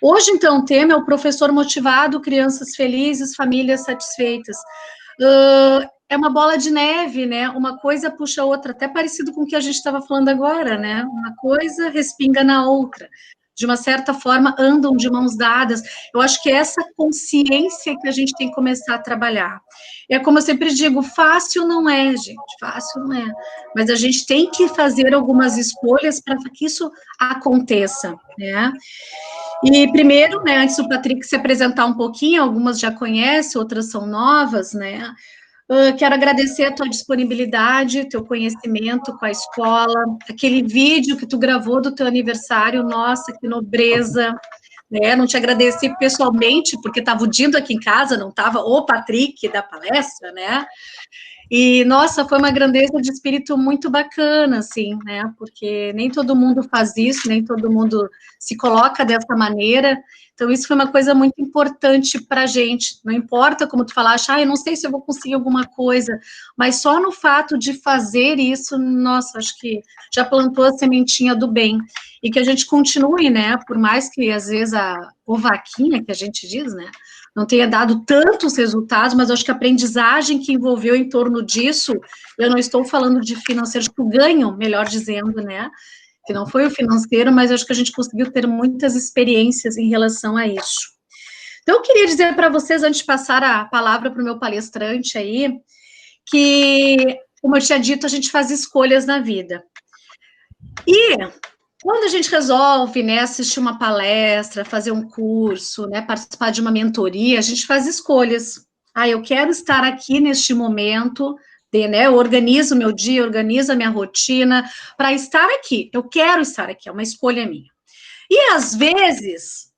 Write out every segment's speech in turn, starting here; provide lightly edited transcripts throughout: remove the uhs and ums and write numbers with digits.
Hoje, então, o tema é o professor motivado, crianças felizes, famílias satisfeitas. É uma bola de neve, né? Uma coisa puxa a outra, até parecido com o que a gente estava falando agora, né? Uma coisa respinga na outra. De uma certa forma, andam de mãos dadas. Eu acho que é essa consciência que a gente tem que começar a trabalhar. É como eu sempre digo, fácil não é, gente, fácil não é. Mas a gente tem que fazer algumas escolhas para que isso aconteça, né? E primeiro, né, antes do Patrick se apresentar um pouquinho, algumas já conhecem, outras são novas, né? Quero agradecer a tua disponibilidade, teu conhecimento com a escola, aquele vídeo que tu gravou do teu aniversário, nossa, que nobreza, né? Não te agradeci pessoalmente, porque estava o Dindo aqui em casa, não estava o Patrick da palestra, né? E, nossa, foi uma grandeza de espírito muito bacana, assim, né? Porque nem todo mundo faz isso, nem todo mundo se coloca dessa maneira. Então, isso foi uma coisa muito importante para a gente. Não importa como tu falaste, eu não sei se eu vou conseguir alguma coisa, mas só no fato de fazer isso, nossa, acho que já plantou a sementinha do bem. E que a gente continue, né? Por mais que, às vezes, a vaquinha, que a gente diz, né? Não tenha dado tantos resultados, mas acho que a aprendizagem que envolveu em torno disso, eu não estou falando de financeiro, o ganho, melhor dizendo, né? Que não foi o financeiro, mas acho que a gente conseguiu ter muitas experiências em relação a isso. Então, eu queria dizer para vocês, antes de passar a palavra para o meu palestrante aí, que, como eu tinha dito, a gente faz escolhas na vida. E quando a gente resolve, né, assistir uma palestra, fazer um curso, né, participar de uma mentoria, a gente faz escolhas. Eu quero estar aqui neste momento, né, eu organizo meu dia, organizo a minha rotina para estar aqui. Eu quero estar aqui, é uma escolha minha. E às vezes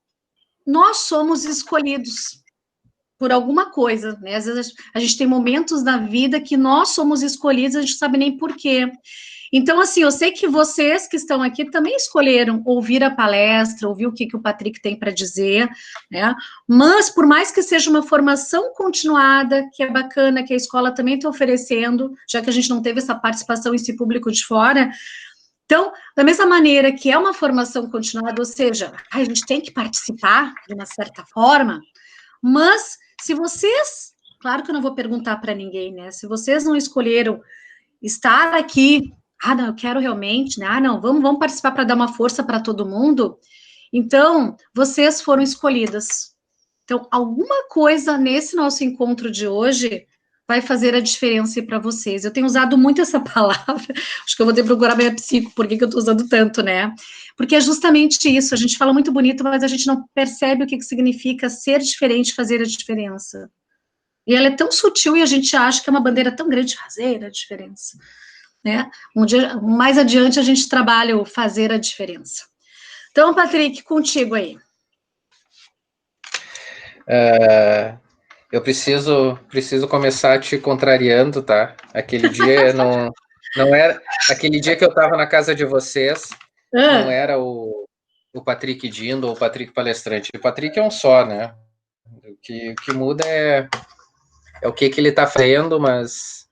nós somos escolhidos por alguma coisa, né? Às vezes a gente tem momentos na vida que nós somos escolhidos, a gente não sabe nem por quê. Então, assim, eu sei que vocês que estão aqui também escolheram ouvir a palestra, ouvir o que o Patrick tem para dizer, né? Mas, por mais que seja uma formação continuada, que é bacana, que a escola também está oferecendo, já que a gente não teve essa participação esse público de fora, então, da mesma maneira que é uma formação continuada, ou seja, a gente tem que participar de uma certa forma, mas se vocês, claro que eu não vou perguntar para ninguém, né? Se vocês não escolheram estar aqui, não, eu quero realmente, né? Não, vamos participar para dar uma força para todo mundo. Então, vocês foram escolhidas. Então, alguma coisa nesse nosso encontro de hoje vai fazer a diferença para vocês. Eu tenho usado muito essa palavra, acho que eu vou ter que procurar minha psico, por que eu estou usando tanto, né? Porque é justamente isso, a gente fala muito bonito, mas a gente não percebe o que significa ser diferente, fazer a diferença. E ela é tão sutil e a gente acha que é uma bandeira tão grande de fazer a diferença, né? Um dia, mais adiante a gente trabalha o fazer a diferença. Então, Patrick, contigo aí. Eu preciso começar te contrariando, tá? Aquele dia não era aquele dia que eu estava na casa de vocês, não era o Patrick Dindo ou o Patrick palestrante. O Patrick é um só, né? O que muda é o que ele está fazendo, mas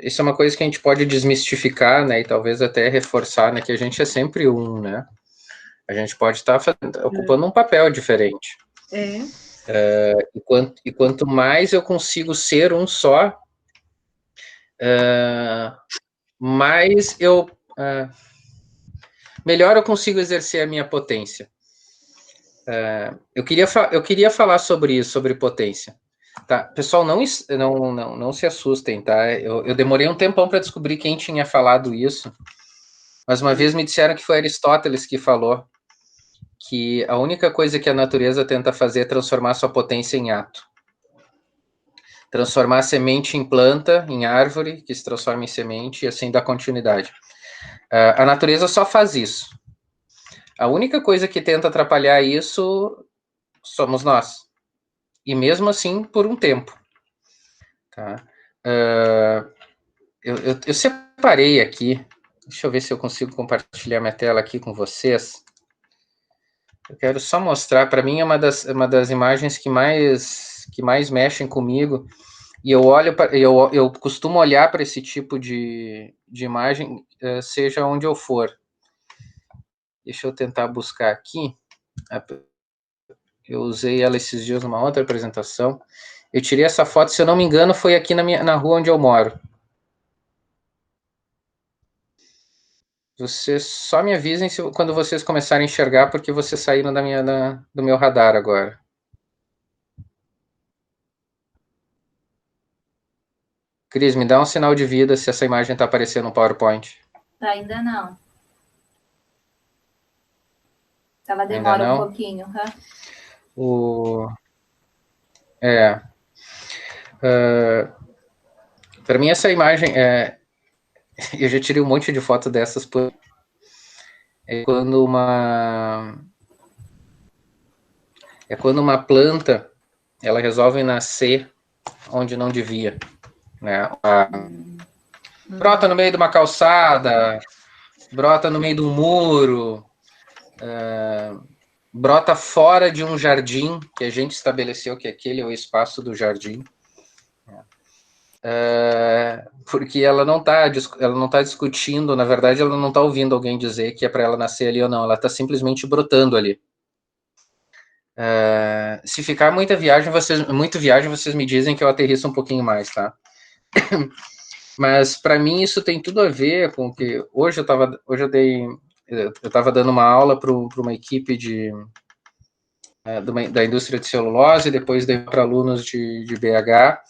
isso é uma coisa que a gente pode desmistificar, né? E talvez até reforçar, né? Que a gente é sempre um, né? A gente pode estar ocupando um papel diferente. E quanto mais eu consigo ser um só, mais melhor eu consigo exercer a minha potência. Eu queria falar sobre isso, sobre potência. Tá? Pessoal, não se assustem, tá? Eu demorei um tempão para descobrir quem tinha falado isso, mas uma vez me disseram que foi Aristóteles que falou que a única coisa que a natureza tenta fazer é transformar sua potência em ato. Transformar a semente em planta, em árvore, que se transforma em semente, e assim dá continuidade. A natureza só faz isso. A única coisa que tenta atrapalhar isso somos nós. E mesmo assim, por um tempo. Tá? Eu separei aqui, deixa eu ver se eu consigo compartilhar minha tela aqui com vocês. Eu quero só mostrar, para mim é uma das imagens que mais mexem comigo, e eu costumo olhar para esse tipo de imagem, seja onde eu for. Deixa eu tentar buscar aqui. Eu usei ela esses dias numa outra apresentação. Eu tirei essa foto, se eu não me engano, foi aqui na rua onde eu moro. Vocês só me avisem quando vocês começarem a enxergar, porque vocês saíram do meu radar agora. Cris, me dá um sinal de vida se essa imagem está aparecendo no PowerPoint. Ainda não. Ela demora um pouquinho. Para mim, essa imagem eu já tirei um monte de foto dessas quando uma planta ela resolve nascer onde não devia, né? Brota no meio de uma calçada, brota no meio de um muro, brota fora de um jardim que a gente estabeleceu que aquele é o espaço do jardim, porque ela não tá discutindo, na verdade ela não está ouvindo alguém dizer que é para ela nascer ali ou não, ela está simplesmente brotando ali. Se ficar muita viagem, vocês me dizem que eu aterriço um pouquinho mais, tá? Mas para mim isso tem tudo a ver com que hoje eu estava dando uma aula para uma equipe da indústria de celulose, depois dei para alunos de BH,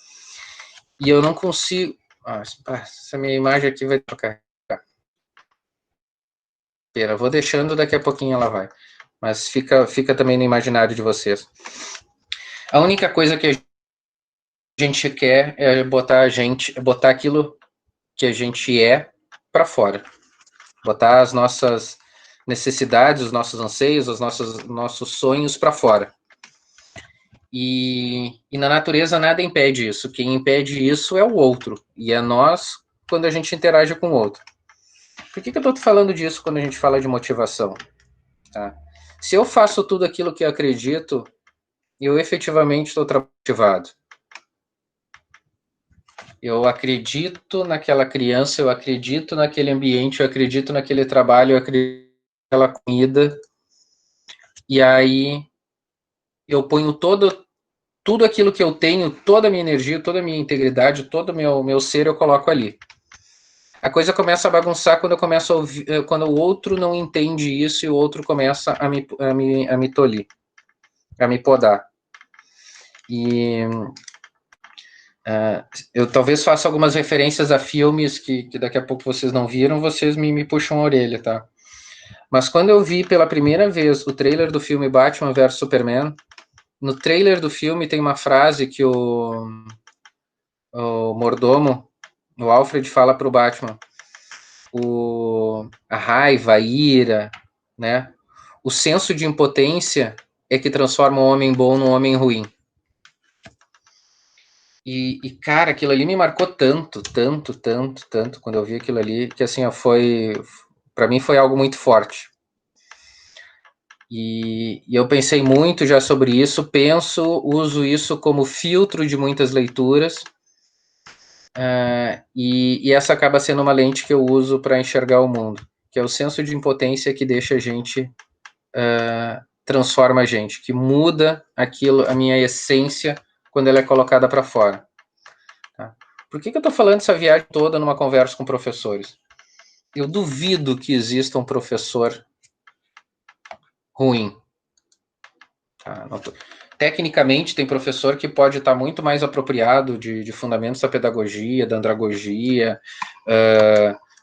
e eu não consigo. Essa minha imagem aqui vai trocar. Pera, vou deixando, daqui a pouquinho ela vai. Mas fica também no imaginário de vocês. A única coisa que a gente quer é botar aquilo que a gente é para fora. Botar as nossas necessidades, os nossos anseios, os nossos sonhos para fora. E na natureza nada impede isso. Quem impede isso é o outro. E é nós quando a gente interage com o outro. Por que eu estou falando disso quando a gente fala de motivação? Tá? Se eu faço tudo aquilo que eu acredito, eu efetivamente estou motivado. Eu acredito naquela criança, eu acredito naquele ambiente, eu acredito naquele trabalho, eu acredito naquela comida. E aí eu ponho tudo aquilo que eu tenho, toda a minha energia, toda a minha integridade, todo o meu ser, eu coloco ali. A coisa começa a bagunçar quando eu começo a ouvir, quando o outro não entende isso e o outro começa a me tolir, a me podar. E eu talvez faça algumas referências a filmes que daqui a pouco vocês não viram, vocês me puxam a orelha, tá? Mas quando eu vi pela primeira vez o trailer do filme Batman vs Superman, no trailer do filme tem uma frase que o mordomo, o Alfred, fala para o Batman. A raiva, a ira, né? O senso de impotência é que transforma um homem bom num homem ruim. E cara, aquilo ali me marcou tanto, quando eu vi aquilo ali, que assim, para mim foi algo muito forte. E eu pensei muito já sobre isso, uso isso como filtro de muitas leituras, e essa acaba sendo uma lente que eu uso para enxergar o mundo, que é o senso de impotência que deixa a gente, transforma a gente, que muda a minha essência, quando ela é colocada para fora. Tá? Por que eu estou falando essa viagem toda numa conversa com professores? Eu duvido que exista um professor ruim. Tá? Tecnicamente, tem professor que pode estar muito mais apropriado de fundamentos da pedagogia, da andragogia,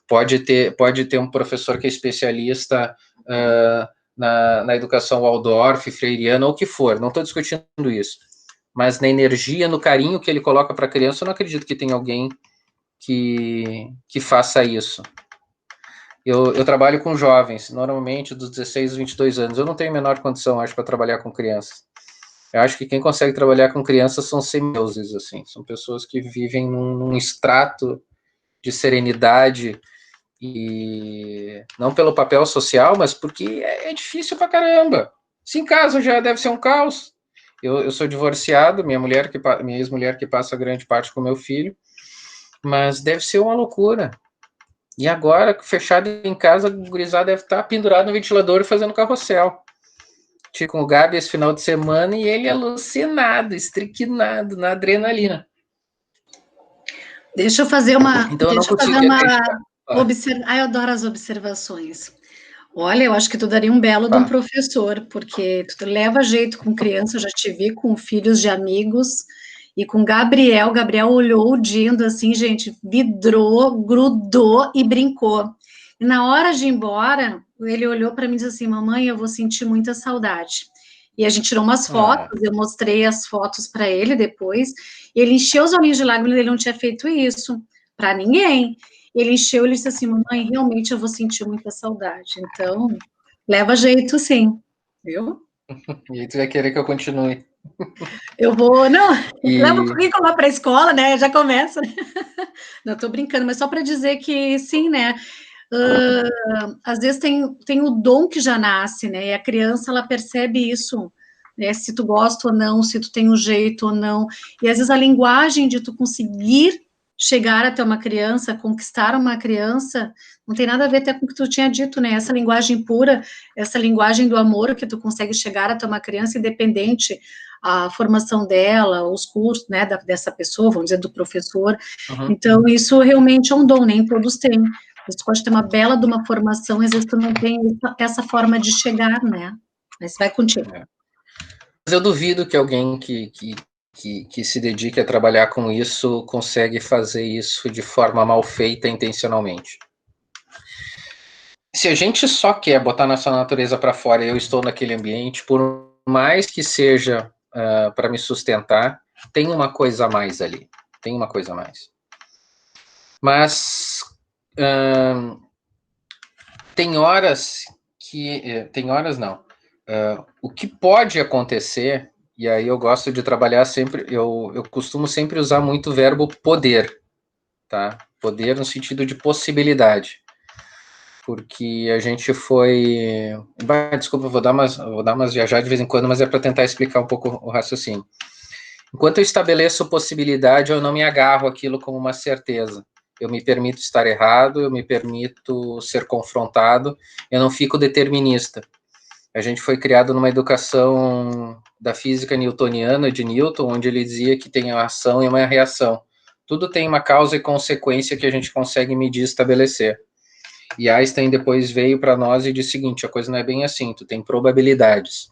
pode ter um professor que é especialista na educação Waldorf, freiriana, ou o que for, não estou discutindo isso. Mas na energia, no carinho que ele coloca para a criança, eu não acredito que tenha alguém que faça isso. Eu trabalho com jovens, normalmente dos 16 aos 22 anos. Eu não tenho a menor condição, acho, para trabalhar com crianças. Eu acho que quem consegue trabalhar com crianças são semideuses, assim. São pessoas que vivem num extrato de serenidade, e não pelo papel social, mas porque é difícil pra caramba. Se em casa já deve ser um caos. Eu sou divorciado, minha ex-mulher que passa grande parte com meu filho, mas deve ser uma loucura. E agora, fechado em casa, o gurizada deve estar pendurado no ventilador e fazendo carrossel. Tive com o Gabi esse final de semana e ele alucinado, estriquinado na adrenalina. Deixa eu fazer uma. Então eu não Deixa eu fazer conseguia uma. deixar. Eu adoro as observações. Olha, eu acho que tu daria um belo de um professor, porque tu leva jeito com criança, eu já te vi com filhos de amigos, e com Gabriel, Gabriel olhou o Dindo assim, gente, vidrou, grudou e brincou. E na hora de ir embora, ele olhou para mim e disse assim, mamãe, eu vou sentir muita saudade. E a gente tirou umas fotos, eu mostrei as fotos para ele depois, e ele encheu os olhinhos de lágrimas, ele não tinha feito isso para ninguém. Ele encheu, ele disse assim, mamãe, realmente eu vou sentir muita saudade. Então, leva jeito sim, viu? E aí tu vai querer que eu continue. Eu vou, não, leva o currículo lá para a escola, né? Já começa. Não, estou brincando, mas só para dizer que sim, né? Às vezes tem o dom que já nasce, né? E a criança ela percebe isso, né? Se tu gosta ou não, se tu tem um jeito ou não. E às vezes a linguagem de tu conseguir chegar até uma criança, conquistar uma criança, não tem nada a ver até com o que tu tinha dito, né? Essa linguagem pura, essa linguagem do amor que tu consegue chegar até uma criança, independente a formação dela, os cursos, né, dessa pessoa, vamos dizer, do professor. Então, isso realmente é um dom, nem todos têm. Você pode ter uma bela de uma formação, às vezes tu não tem essa forma de chegar, né? Mas vai contigo. Mas eu duvido que alguém que se dedique a trabalhar com isso consegue fazer isso de forma mal feita intencionalmente. Se a gente só quer botar nossa natureza para fora e eu estou naquele ambiente, por mais que seja para me sustentar, tem uma coisa a mais ali. Tem uma coisa a mais. Mas tem horas que... Tem horas não. O que pode acontecer, e aí eu gosto de trabalhar sempre, eu costumo sempre usar muito o verbo poder, tá? Poder no sentido de possibilidade. Porque a gente foi... Desculpa, eu vou dar umas viajar de vez em quando, mas é para tentar explicar um pouco o raciocínio. Enquanto eu estabeleço possibilidade, eu não me agarro àquilo como uma certeza. Eu me permito estar errado, eu me permito ser confrontado, eu não fico determinista. A gente foi criado numa educação da física newtoniana de Newton, onde ele dizia que tem uma ação e uma reação. Tudo tem uma causa e consequência que a gente consegue medir e estabelecer. E Einstein depois veio para nós e disse o seguinte, a coisa não é bem assim, tu tem probabilidades.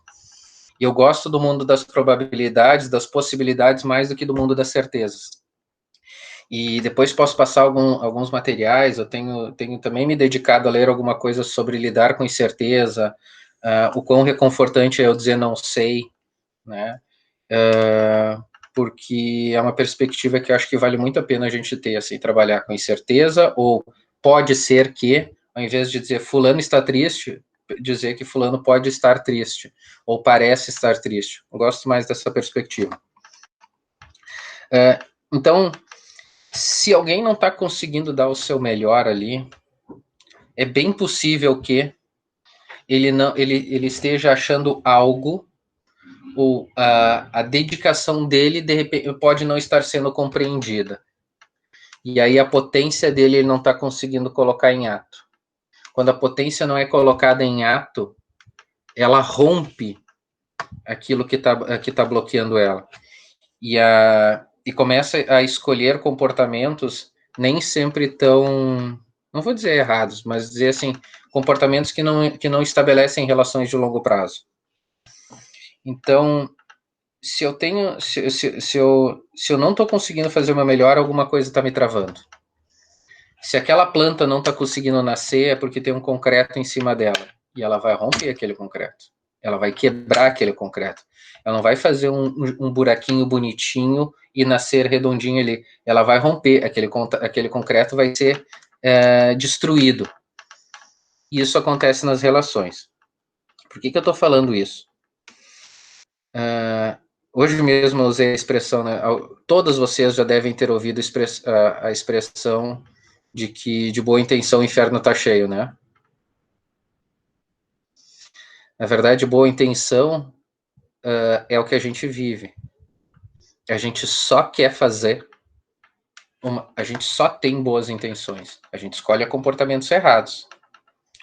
E eu gosto do mundo das probabilidades, das possibilidades, mais do que do mundo das certezas. E depois posso passar alguns materiais, eu tenho também me dedicado a ler alguma coisa sobre lidar com incerteza, o quão reconfortante é eu dizer não sei, né? Porque é uma perspectiva que eu acho que vale muito a pena a gente ter, assim, trabalhar com incerteza, ou pode ser que, ao invés de dizer fulano está triste, dizer que fulano pode estar triste, ou parece estar triste. Eu gosto mais dessa perspectiva. Então, se alguém não está conseguindo dar o seu melhor ali, é bem possível que ele esteja achando algo, ou a dedicação dele, de repente, pode não estar sendo compreendida. E aí a potência dele ele não está conseguindo colocar em ato. Quando a potência não é colocada em ato, ela rompe aquilo que tá bloqueando ela. E começa a escolher comportamentos nem sempre tão, não vou dizer errados, mas dizer assim, comportamentos que não estabelecem relações de longo prazo. Então, se eu não estou conseguindo fazer o meu melhor, alguma coisa está me travando. Se aquela planta não está conseguindo nascer, é porque tem um concreto em cima dela. E ela vai romper aquele concreto. Ela vai quebrar aquele concreto. Ela não vai fazer um buraquinho bonitinho e nascer redondinho ali. Ela vai romper. Aquele concreto vai ser destruído. E isso acontece nas relações. Por que eu estou falando isso? Hoje mesmo eu usei a expressão, né? Todos vocês já devem ter ouvido a expressão de que de boa intenção o inferno está cheio, né? Na verdade, boa intenção é o que a gente vive. A gente só quer fazer a gente só tem boas intenções. A gente escolhe comportamentos errados,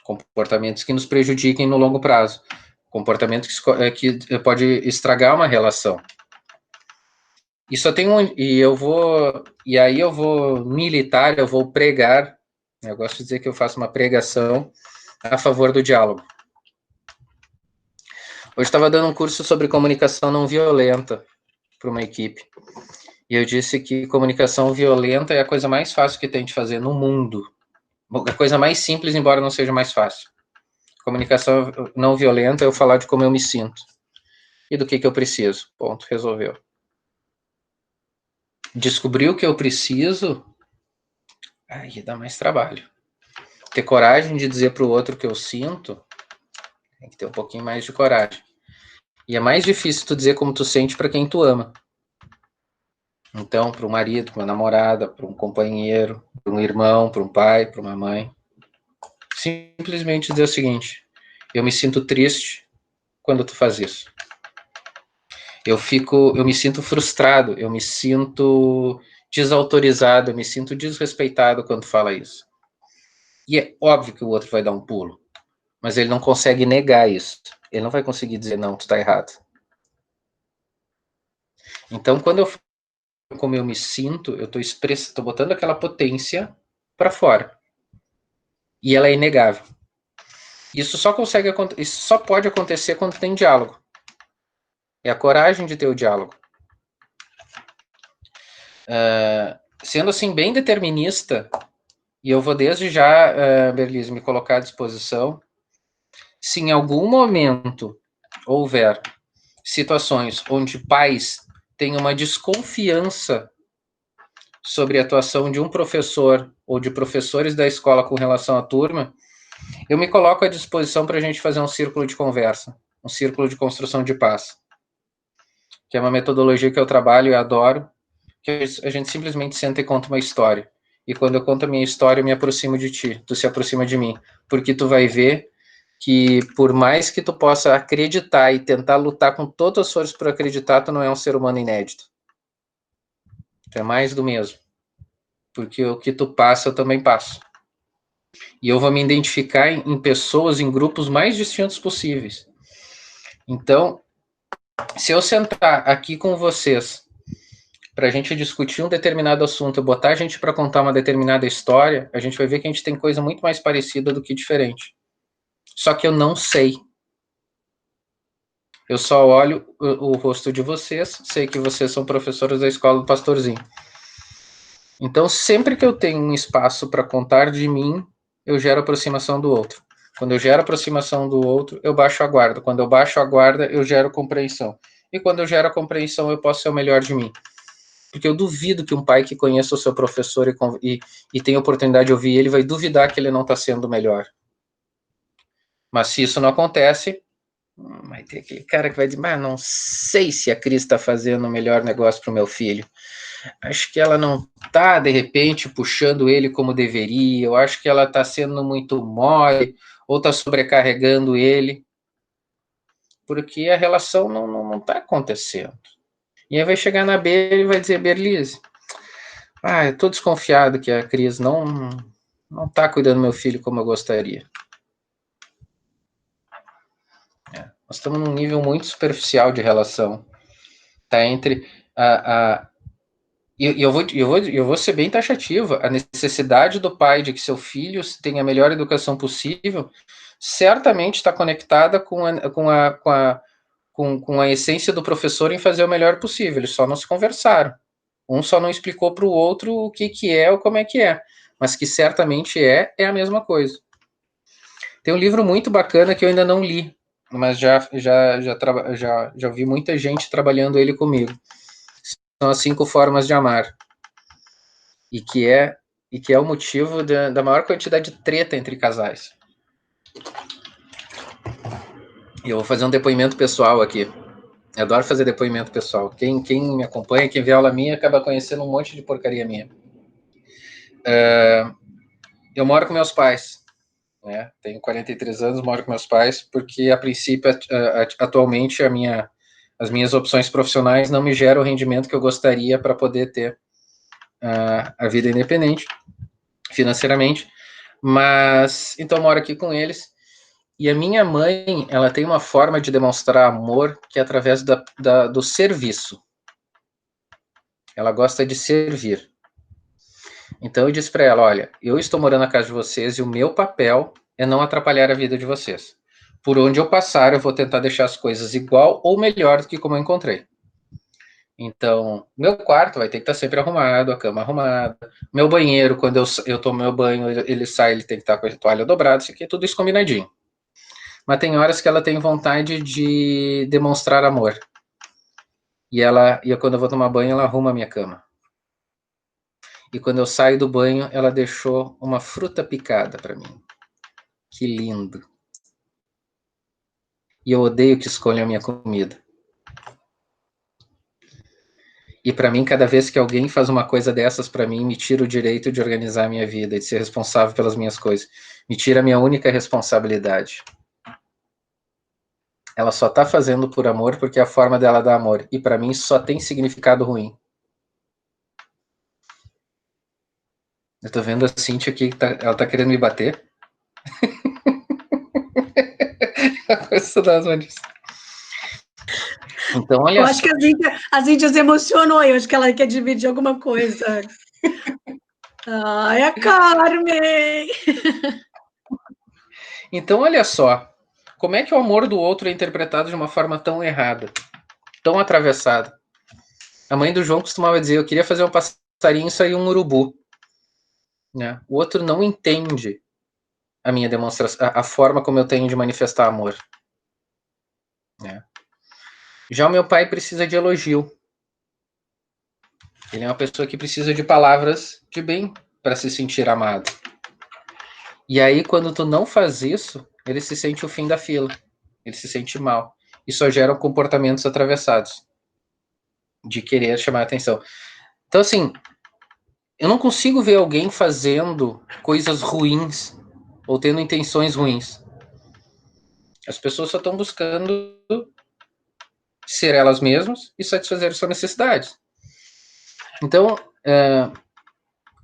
comportamentos que nos prejudiquem no longo prazo, comportamentos que pode estragar uma relação. E só tem e aí eu vou militar, eu vou pregar. Eu gosto de dizer que eu faço uma pregação a favor do diálogo. Hoje estava dando um curso sobre comunicação não violenta para uma equipe. E eu disse que comunicação violenta é a coisa mais fácil que tem de fazer no mundo. A coisa mais simples, embora não seja mais fácil. Comunicação não violenta é eu falar de como eu me sinto. E do que eu preciso. Ponto, resolveu. Descobrir o que eu preciso, aí dá mais trabalho. Ter coragem de dizer para o outro o que eu sinto, tem que ter um pouquinho mais de coragem. E é mais difícil tu dizer como tu sente para quem tu ama. Então, para um marido, para uma namorada, para um companheiro, para um irmão, para um pai, para uma mãe. Simplesmente dizer o seguinte: eu me sinto triste quando tu faz isso. Eu me sinto frustrado, eu me sinto desautorizado, eu me sinto desrespeitado quando tu fala isso. E é óbvio que o outro vai dar um pulo, mas ele não consegue negar isso. Ele não vai conseguir dizer, não, tu tá errado. Então, quando eu falo como eu me sinto, eu tô botando aquela potência para fora. E ela é inegável. Isso só pode acontecer quando tem diálogo. É a coragem de ter o diálogo. Sendo assim bem determinista, e eu vou desde já, Berlise, me colocar à disposição, se em algum momento houver situações onde pais têm uma desconfiança sobre a atuação de um professor ou de professores da escola com relação à turma, eu me coloco à disposição para a gente fazer um círculo de conversa, um círculo de construção de paz, que é uma metodologia que eu trabalho e adoro, que a gente simplesmente senta e conta uma história. E quando eu conto a minha história, eu me aproximo de ti, tu se aproxima de mim, porque tu vai ver que por mais que tu possa acreditar e tentar lutar com todas as forças por acreditar, tu não é um ser humano inédito. Tu é mais do mesmo. Porque o que tu passa, eu também passo. E eu vou me identificar em pessoas, em grupos mais distintos possíveis. Então, se eu sentar aqui com vocês para a gente discutir um determinado assunto, botar a gente para contar uma determinada história, a gente vai ver que a gente tem coisa muito mais parecida do que diferente. Só que eu não sei. Eu só olho o rosto de vocês, sei que vocês são professores da escola do Pastorzinho. Então, sempre que eu tenho um espaço para contar de mim, eu gero aproximação do outro. Quando eu gero aproximação do outro, eu baixo a guarda. Quando eu baixo a guarda, eu gero compreensão. E quando eu gero a compreensão, eu posso ser o melhor de mim. Porque eu duvido que um pai que conheça o seu professor e tem a oportunidade de ouvir ele, vai duvidar que ele não está sendo o melhor. Mas se isso não acontece, vai ter aquele cara que vai dizer, mas não sei se a Cris está fazendo o melhor negócio para o meu filho. Acho que ela não está, de repente, puxando ele como deveria. Eu acho que ela está sendo muito mole ou está sobrecarregando ele. Porque a relação não está acontecendo. E aí vai chegar na Ber e vai dizer, Berlise, eu estou desconfiado que a Cris não está cuidando do meu filho como eu gostaria. Nós estamos num nível muito superficial de relação. Está entre E eu vou ser bem taxativa. A necessidade do pai de que seu filho tenha a melhor educação possível certamente está conectada com a essência do professor em fazer o melhor possível. Eles só não se conversaram. Um só não explicou para o outro o que é ou como é que é. Mas que certamente é a mesma coisa. Tem um livro muito bacana que eu ainda não li, mas já vi muita gente trabalhando ele comigo. São as 5 formas de amar. E que é o motivo da maior quantidade de treta entre casais. E eu vou fazer um depoimento pessoal aqui. Eu adoro fazer depoimento pessoal. Quem me acompanha, quem vê aula minha, acaba conhecendo um monte de porcaria minha. Eu moro com meus pais. Né? Tenho 43 anos, moro com meus pais, porque, a princípio, atualmente, as minhas opções profissionais não me geram o rendimento que eu gostaria para poder ter a vida independente, financeiramente, mas então eu moro aqui com eles, e a minha mãe, ela tem uma forma de demonstrar amor que é através do serviço. Ela gosta de servir. Então eu disse para ela, olha, eu estou morando na casa de vocês e o meu papel é não atrapalhar a vida de vocês. Por onde eu passar, eu vou tentar deixar as coisas igual ou melhor do que como eu encontrei. Então, meu quarto vai ter que estar sempre arrumado, a cama arrumada. Meu banheiro, quando eu tomo meu banho, ele sai, ele tem que estar com a toalha dobrada, isso aqui, tudo isso combinadinho. Mas tem horas que ela tem vontade de demonstrar amor. E quando eu vou tomar banho, ela arruma a minha cama. E quando eu saio do banho, ela deixou uma fruta picada para mim. Que lindo. E eu odeio que escolham a minha comida. E para mim, cada vez que alguém faz uma coisa dessas para mim, me tira o direito de organizar a minha vida, de ser responsável pelas minhas coisas. Me tira a minha única responsabilidade. Ela só tá fazendo por amor porque é a forma dela dar amor. E para mim só tem significado ruim. Eu tô vendo a Cintia aqui, ela tá querendo me bater. Então, olha eu acho que a Cintia se emocionou, eu acho que ela quer dividir alguma coisa. Ai, a Carmen! Então, olha só, como é que o amor do outro é interpretado de uma forma tão errada, tão atravessada? A mãe do João costumava dizer, eu queria fazer um passarinho e sair um urubu. Né? O outro não entende a minha demonstração, a forma como eu tenho de manifestar amor. Né? Já o meu pai precisa de elogio. Ele é uma pessoa que precisa de palavras de bem para se sentir amado. E aí, quando tu não faz isso, ele se sente o fim da fila. Ele se sente mal. E só gera comportamentos atravessados. De querer chamar a atenção. Então, assim, eu não consigo ver alguém fazendo coisas ruins ou tendo intenções ruins. As pessoas só estão buscando ser elas mesmas e satisfazer suas necessidades. Então,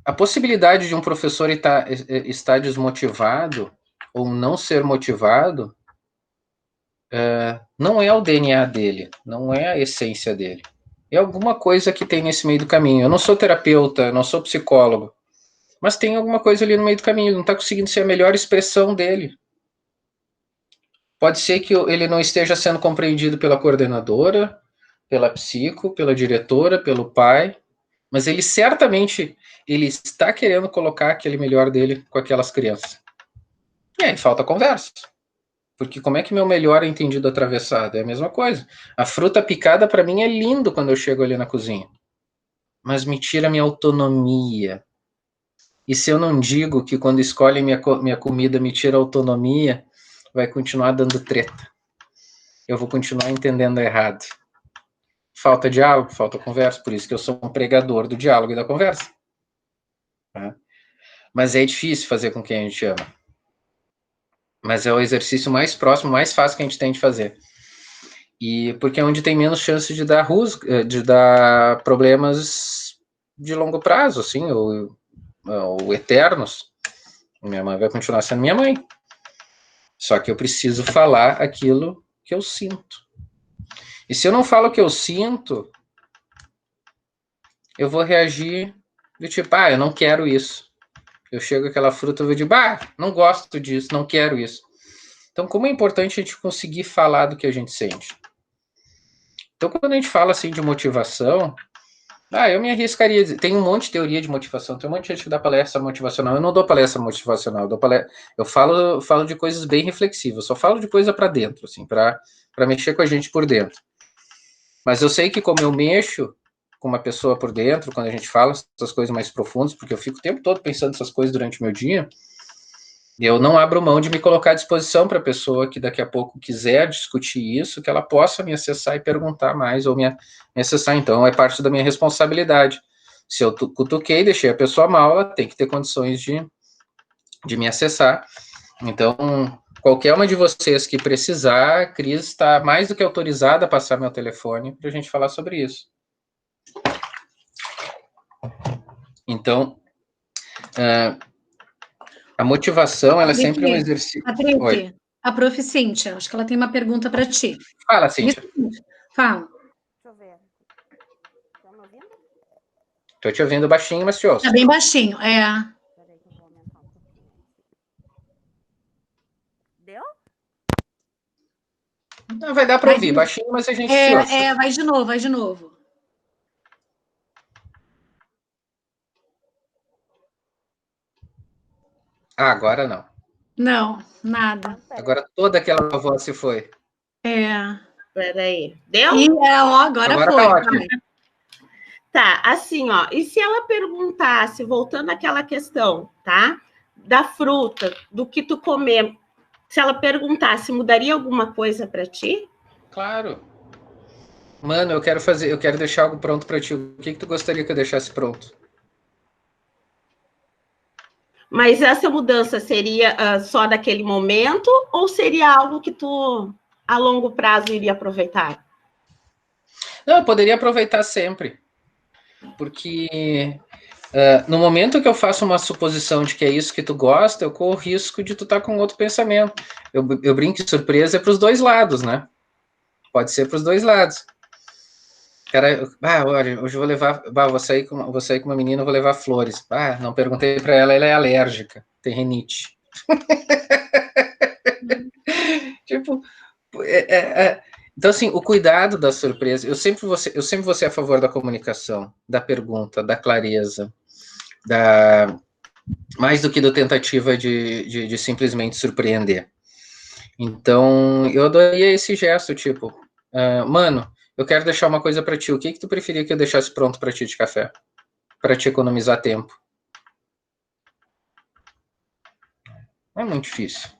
a possibilidade de um professor estar desmotivado ou não ser motivado não é o DNA dele, não é a essência dele. É alguma coisa que tem nesse meio do caminho. Eu não sou terapeuta, eu não sou psicólogo, mas tem alguma coisa ali no meio do caminho. Ele não está conseguindo ser a melhor expressão dele. Pode ser que ele não esteja sendo compreendido pela coordenadora, pela psico, pela diretora, pelo pai, mas ele certamente ele está querendo colocar aquele melhor dele com aquelas crianças. E aí falta conversa. Porque como é que meu melhor é entendido atravessado? É a mesma coisa. A fruta picada para mim é lindo quando eu chego ali na cozinha. Mas me tira minha autonomia. E se eu não digo que quando escolhem minha comida me tira autonomia, vai continuar dando treta. Eu vou continuar entendendo errado. Falta diálogo, falta conversa. Por isso que eu sou um pregador do diálogo e da conversa. Tá? Mas é difícil fazer com quem a gente ama. Mas é o exercício mais próximo, mais fácil que a gente tem de fazer. E porque é onde tem menos chance de dar problemas de longo prazo, assim, ou eternos. Minha mãe vai continuar sendo minha mãe. Só que eu preciso falar aquilo que eu sinto. E se eu não falo o que eu sinto, eu vou reagir do tipo, eu não quero isso. Eu chego aquela fruta e vou dizer, não gosto disso, não quero isso. Então, como é importante a gente conseguir falar do que a gente sente. Então, quando a gente fala assim de motivação, eu me arriscaria a dizer, tem um monte de teoria de motivação, tem um monte de gente que dá palestra motivacional. Eu não dou palestra motivacional, eu falo de coisas bem reflexivas, só falo de coisa para dentro, assim, para mexer com a gente por dentro. Mas eu sei que como eu mexo com uma pessoa por dentro, quando a gente fala essas coisas mais profundas, porque eu fico o tempo todo pensando essas coisas durante o meu dia, eu não abro mão de me colocar à disposição para a pessoa que daqui a pouco quiser discutir isso, que ela possa me acessar e perguntar mais, ou me acessar. Então, é parte da minha responsabilidade. Se eu cutuquei, deixei a pessoa mal, ela tem que ter condições de me acessar. Então, qualquer uma de vocês que precisar, a Cris está mais do que autorizada a passar meu telefone para a gente falar sobre isso. Então, a motivação, ela é sempre um exercício... Patrícia, a prof. Cíntia, acho que ela tem uma pergunta para ti. Fala, Cíntia. Fala. Deixa eu ver. Tá me ouvindo? Tô te ouvindo baixinho, mas te ouço. Tá bem baixinho, Peraí que eu vou aumentar um pouquinho. Deu? Não, vai dar para ouvir, baixinho, mas a gente te ouve. Vai de novo, vai de novo. Ah, agora não. Não, nada. Agora toda aquela voz se foi. Peraí. Deu? Agora foi. Tá ótimo. Tá, assim, ó. E se ela perguntasse, voltando àquela questão, tá? Da fruta, do que tu comer, se ela perguntasse, mudaria alguma coisa para ti? Claro. Mano, eu quero deixar algo pronto para ti. O que tu gostaria que eu deixasse pronto? Mas essa mudança seria só daquele momento ou seria algo que tu, a longo prazo, iria aproveitar? Não, eu poderia aproveitar sempre. Porque no momento que eu faço uma suposição de que é isso que tu gosta, eu corro o risco de tu estar com outro pensamento. Eu brinco que surpresa é para os dois lados, né? Pode ser para os dois lados. Cara, olha, hoje eu vou levar, vou sair com uma menina, vou levar flores. Não perguntei para ela, ela é alérgica, tem rinite. Tipo, então assim, o cuidado da surpresa. Eu sempre vou ser a favor da comunicação, da pergunta, da clareza, mais do que da tentativa de simplesmente surpreender. Então, eu adoraria esse gesto, tipo, mano, eu quero deixar uma coisa para ti. O que tu preferia que eu deixasse pronto para ti de café? Para te economizar tempo. Não é muito difícil.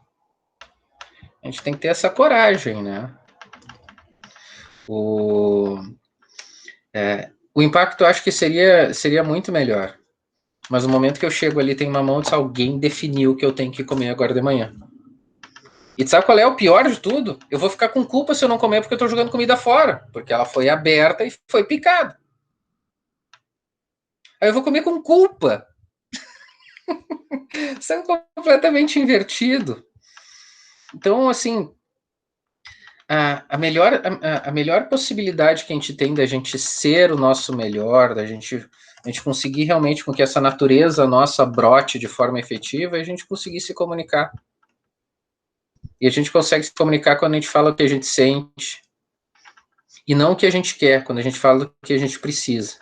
A gente tem que ter essa coragem, né? O impacto eu acho que seria muito melhor. Mas no momento que eu chego ali, tem uma mão de alguém definiu que eu tenho que comer agora de manhã. E sabe qual é o pior de tudo? Eu vou ficar com culpa se eu não comer porque eu tô jogando comida fora. Porque ela foi aberta e foi picada. Aí eu vou comer com culpa. Isso é completamente invertido. Então, assim, a melhor possibilidade que a gente tem da gente ser o nosso melhor, da gente conseguir realmente com que essa natureza nossa brote de forma efetiva, é a gente conseguir se comunicar. E a gente consegue se comunicar quando a gente fala o que a gente sente. E não o que a gente quer, quando a gente fala o que a gente precisa.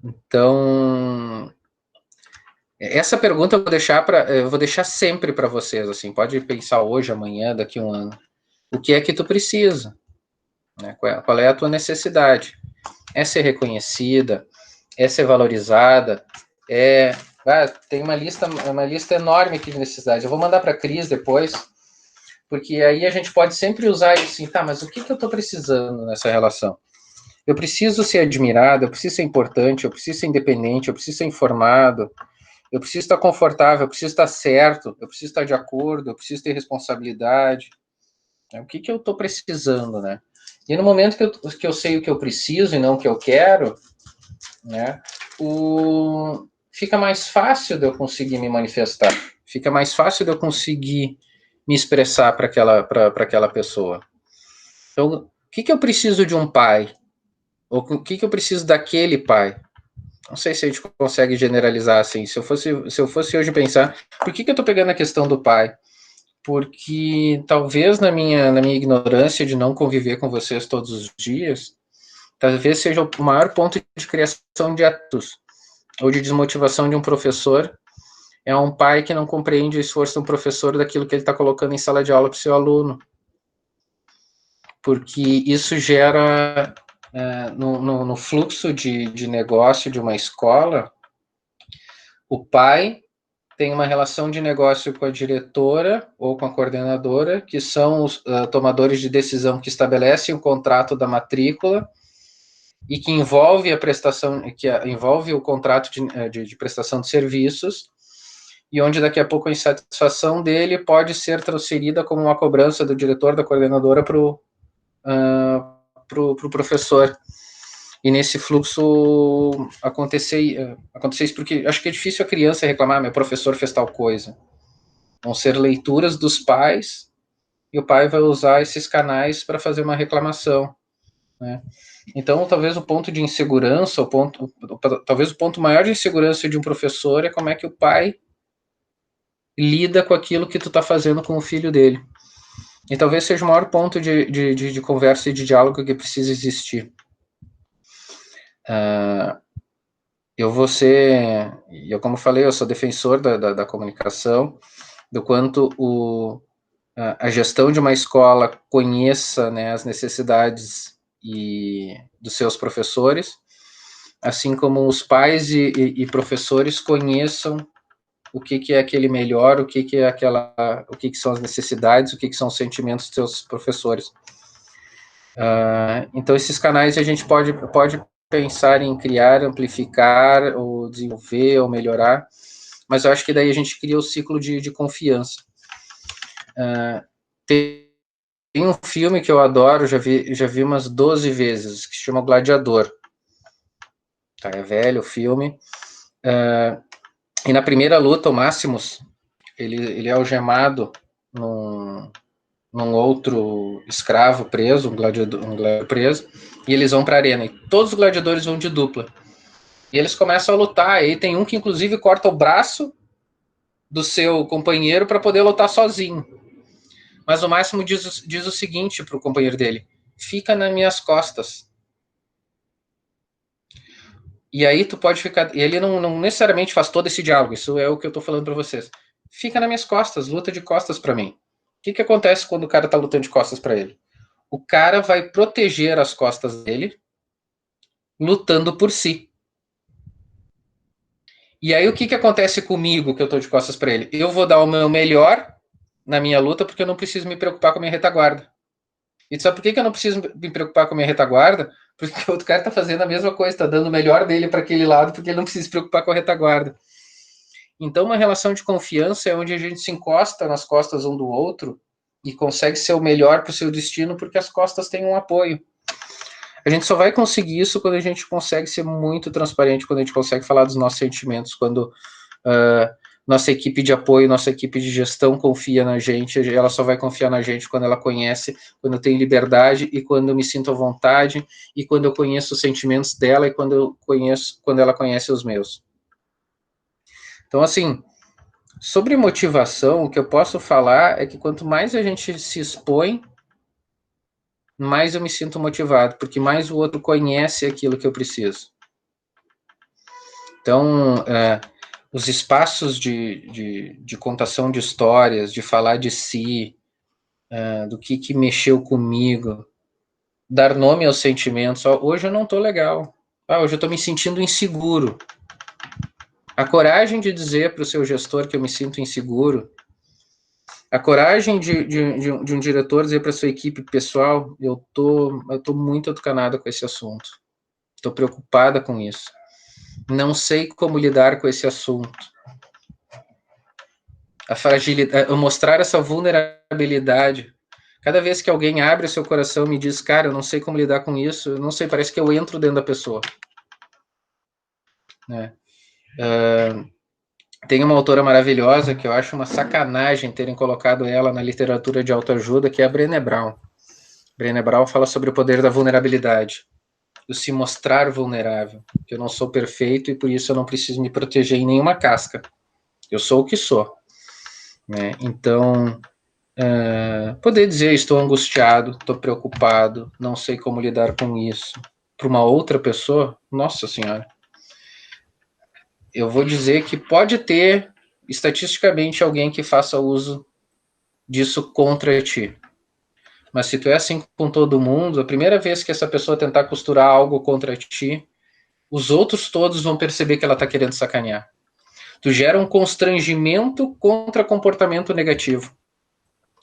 Então, essa pergunta eu vou deixar sempre para vocês, assim, pode pensar hoje, amanhã, daqui a um ano. O que é que tu precisa? Né? Qual é a tua necessidade? É ser reconhecida? É ser valorizada? Tem uma lista enorme aqui de necessidades. Eu vou mandar para a Cris depois, porque aí a gente pode sempre usar isso assim, mas o que eu estou precisando nessa relação? Eu preciso ser admirado, eu preciso ser importante, eu preciso ser independente, eu preciso ser informado, eu preciso estar confortável, eu preciso estar certo, eu preciso estar de acordo, eu preciso ter responsabilidade. O que eu estou precisando, né? E no momento que eu sei o que eu preciso e não o que eu quero, né? Fica mais fácil de eu conseguir me manifestar. Fica mais fácil de eu conseguir me expressar para aquela pessoa. Então, o que eu preciso de um pai? Ou o que eu preciso daquele pai? Não sei se a gente consegue generalizar assim. Se eu fosse hoje pensar, por que eu estou pegando a questão do pai? Porque talvez na minha ignorância de não conviver com vocês todos os dias, talvez seja o maior ponto de criação de atos ou de desmotivação de um professor, é um pai que não compreende o esforço do professor daquilo que ele está colocando em sala de aula para o seu aluno. Porque isso gera, no fluxo de negócio de uma escola, o pai tem uma relação de negócio com a diretora ou com a coordenadora, que são os tomadores de decisão que estabelecem o contrato da matrícula e que envolve a prestação, envolve o contrato de prestação de serviços, e onde daqui a pouco a insatisfação dele pode ser transferida como uma cobrança do diretor, da coordenadora para o professor. e nesse fluxo acontecer isso, porque acho que é difícil a criança reclamar, meu professor fez tal coisa. Vão ser leituras dos pais, e o pai vai usar esses canais para fazer uma reclamação, né? Então, talvez o ponto de insegurança, talvez o ponto maior de insegurança de um professor é como é que o pai lida com aquilo que tu está fazendo com o filho dele. E talvez seja o maior ponto de conversa e de diálogo que precisa existir. Como falei, eu sou defensor da comunicação, do quanto a gestão de uma escola conheça, né, as necessidades dos seus professores, assim como os pais e professores conheçam o que é aquele melhor, o que são as necessidades, o que são os sentimentos dos seus professores. Então, esses canais a gente pode pensar em criar, amplificar, ou desenvolver, ou melhorar, mas eu acho que daí a gente cria o ciclo de confiança. Tem um filme que eu adoro, já vi umas 12 vezes, que se chama Gladiador. Tá, é velho o filme. E na primeira luta, o Máximos, ele é algemado num outro escravo preso, um gladiador preso, e eles vão para a arena. E todos os gladiadores vão de dupla. E eles começam a lutar. E aí tem um que, inclusive, corta o braço do seu companheiro para poder lutar sozinho. Mas o Máximo diz o seguinte para o companheiro dele: fica nas minhas costas. E aí tu pode ficar... E ele não necessariamente faz todo esse diálogo, isso é o que eu estou falando para vocês. Fica nas minhas costas, luta de costas para mim. O que acontece quando o cara está lutando de costas para ele? O cara vai proteger as costas dele, lutando por si. E aí o que acontece comigo que eu estou de costas para ele? Eu vou dar o meu melhor na minha luta, porque eu não preciso me preocupar com a minha retaguarda. E sabe por que eu não preciso me preocupar com a minha retaguarda? Porque o outro cara está fazendo a mesma coisa, está dando o melhor dele para aquele lado, porque ele não precisa se preocupar com a retaguarda. Então, uma relação de confiança é onde a gente se encosta nas costas um do outro e consegue ser o melhor para o seu destino, porque as costas têm um apoio. A gente só vai conseguir isso quando a gente consegue ser muito transparente, quando a gente consegue falar dos nossos sentimentos, quando nossa equipe de apoio, nossa equipe de gestão confia na gente. Ela só vai confiar na gente quando ela conhece, quando eu tenho liberdade e quando eu me sinto à vontade e quando eu conheço os sentimentos dela e quando ela conhece os meus. Então, assim, sobre motivação, o que eu posso falar é que quanto mais a gente se expõe, mais eu me sinto motivado, porque mais o outro conhece aquilo que eu preciso. Então, os espaços de contação de histórias, de falar de si, do que mexeu comigo, dar nome aos sentimentos. Hoje eu não estou legal. Hoje eu estou me sentindo inseguro. A coragem de dizer para o seu gestor que eu me sinto inseguro, a coragem de um diretor dizer para a sua equipe pessoal, eu tô muito atucanada com esse assunto. Estou preocupada com isso. Não sei como lidar com esse assunto. A fragilidade, mostrar essa vulnerabilidade. Cada vez que alguém abre o seu coração e me diz, cara, eu não sei como lidar com isso, eu não sei, parece que eu entro dentro da pessoa. Né? Tem uma autora maravilhosa que eu acho uma sacanagem terem colocado ela na literatura de autoajuda, que é a Brené Brown. Brené Brown fala sobre o poder da vulnerabilidade, do se mostrar vulnerável, que eu não sou perfeito e por isso eu não preciso me proteger em nenhuma casca. Eu sou o que sou. Né? Então, poder dizer estou angustiado, estou preocupado, não sei como lidar com isso, para uma outra pessoa, nossa senhora, eu vou dizer que pode ter, estatisticamente, alguém que faça uso disso contra ti. Mas se tu é assim com todo mundo, a primeira vez que essa pessoa tentar costurar algo contra ti, os outros todos vão perceber que ela está querendo sacanear. Tu gera um constrangimento contra comportamento negativo.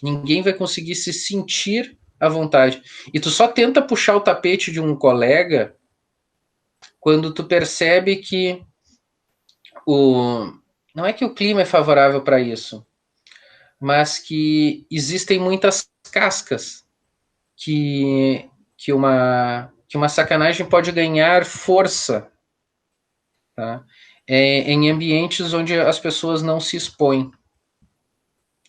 Ninguém vai conseguir se sentir à vontade. E tu só tenta puxar o tapete de um colega quando tu percebe que não é que o clima é favorável para isso, mas que existem muitas cascas que que uma sacanagem pode ganhar força, tá? Em ambientes onde as pessoas não se expõem.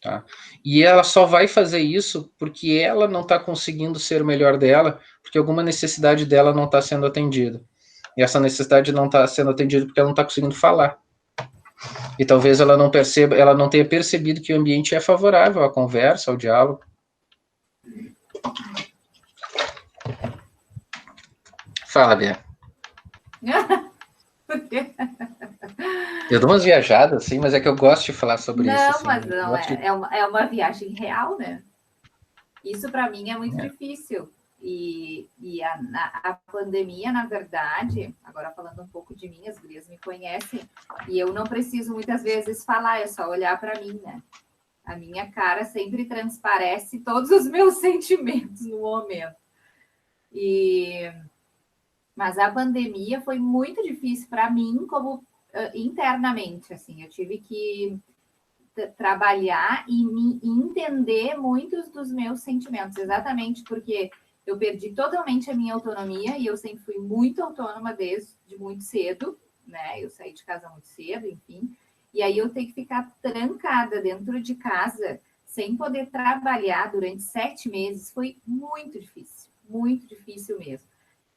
Tá? E ela só vai fazer isso porque ela não está conseguindo ser o melhor dela, porque alguma necessidade dela não está sendo atendida. E essa necessidade não está sendo atendida porque ela não está conseguindo falar. E talvez ela não perceba, ela não tenha percebido que o ambiente é favorável à conversa, ao diálogo. Fala, Bia. Por quê? Eu dou umas viajadas, assim, mas é que eu gosto de falar sobre isso. Assim, mas não, é uma viagem real, né? Isso para mim é muito difícil. E a pandemia, na verdade, agora falando um pouco de mim, as gurias me conhecem, e eu não preciso muitas vezes falar, é só olhar para mim, né? A minha cara sempre transparece todos os meus sentimentos no momento. Mas a pandemia foi muito difícil para mim, como internamente, assim, eu tive que trabalhar e me entender muitos dos meus sentimentos, exatamente porque eu perdi totalmente a minha autonomia e eu sempre fui muito autônoma desde muito cedo, né? Eu saí de casa muito cedo, enfim, e aí eu tenho que ficar trancada dentro de casa sem poder trabalhar durante 7 meses foi muito difícil mesmo.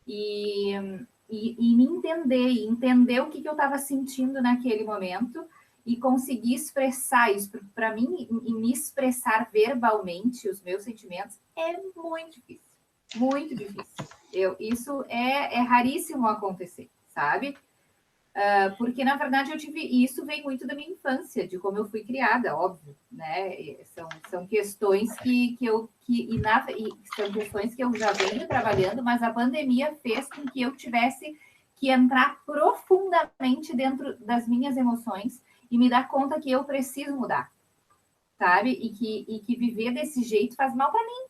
E me entender o que eu estava sentindo naquele momento e conseguir expressar isso. Para mim, me expressar verbalmente os meus sentimentos é muito difícil. Muito difícil. Isso é raríssimo acontecer, sabe? Porque, na verdade, isso vem muito da minha infância, de como eu fui criada, óbvio, né? São questões que são questões que eu já venho trabalhando, mas a pandemia fez com que eu tivesse que entrar profundamente dentro das minhas emoções e me dar conta que eu preciso mudar, sabe? E que viver desse jeito faz mal para mim,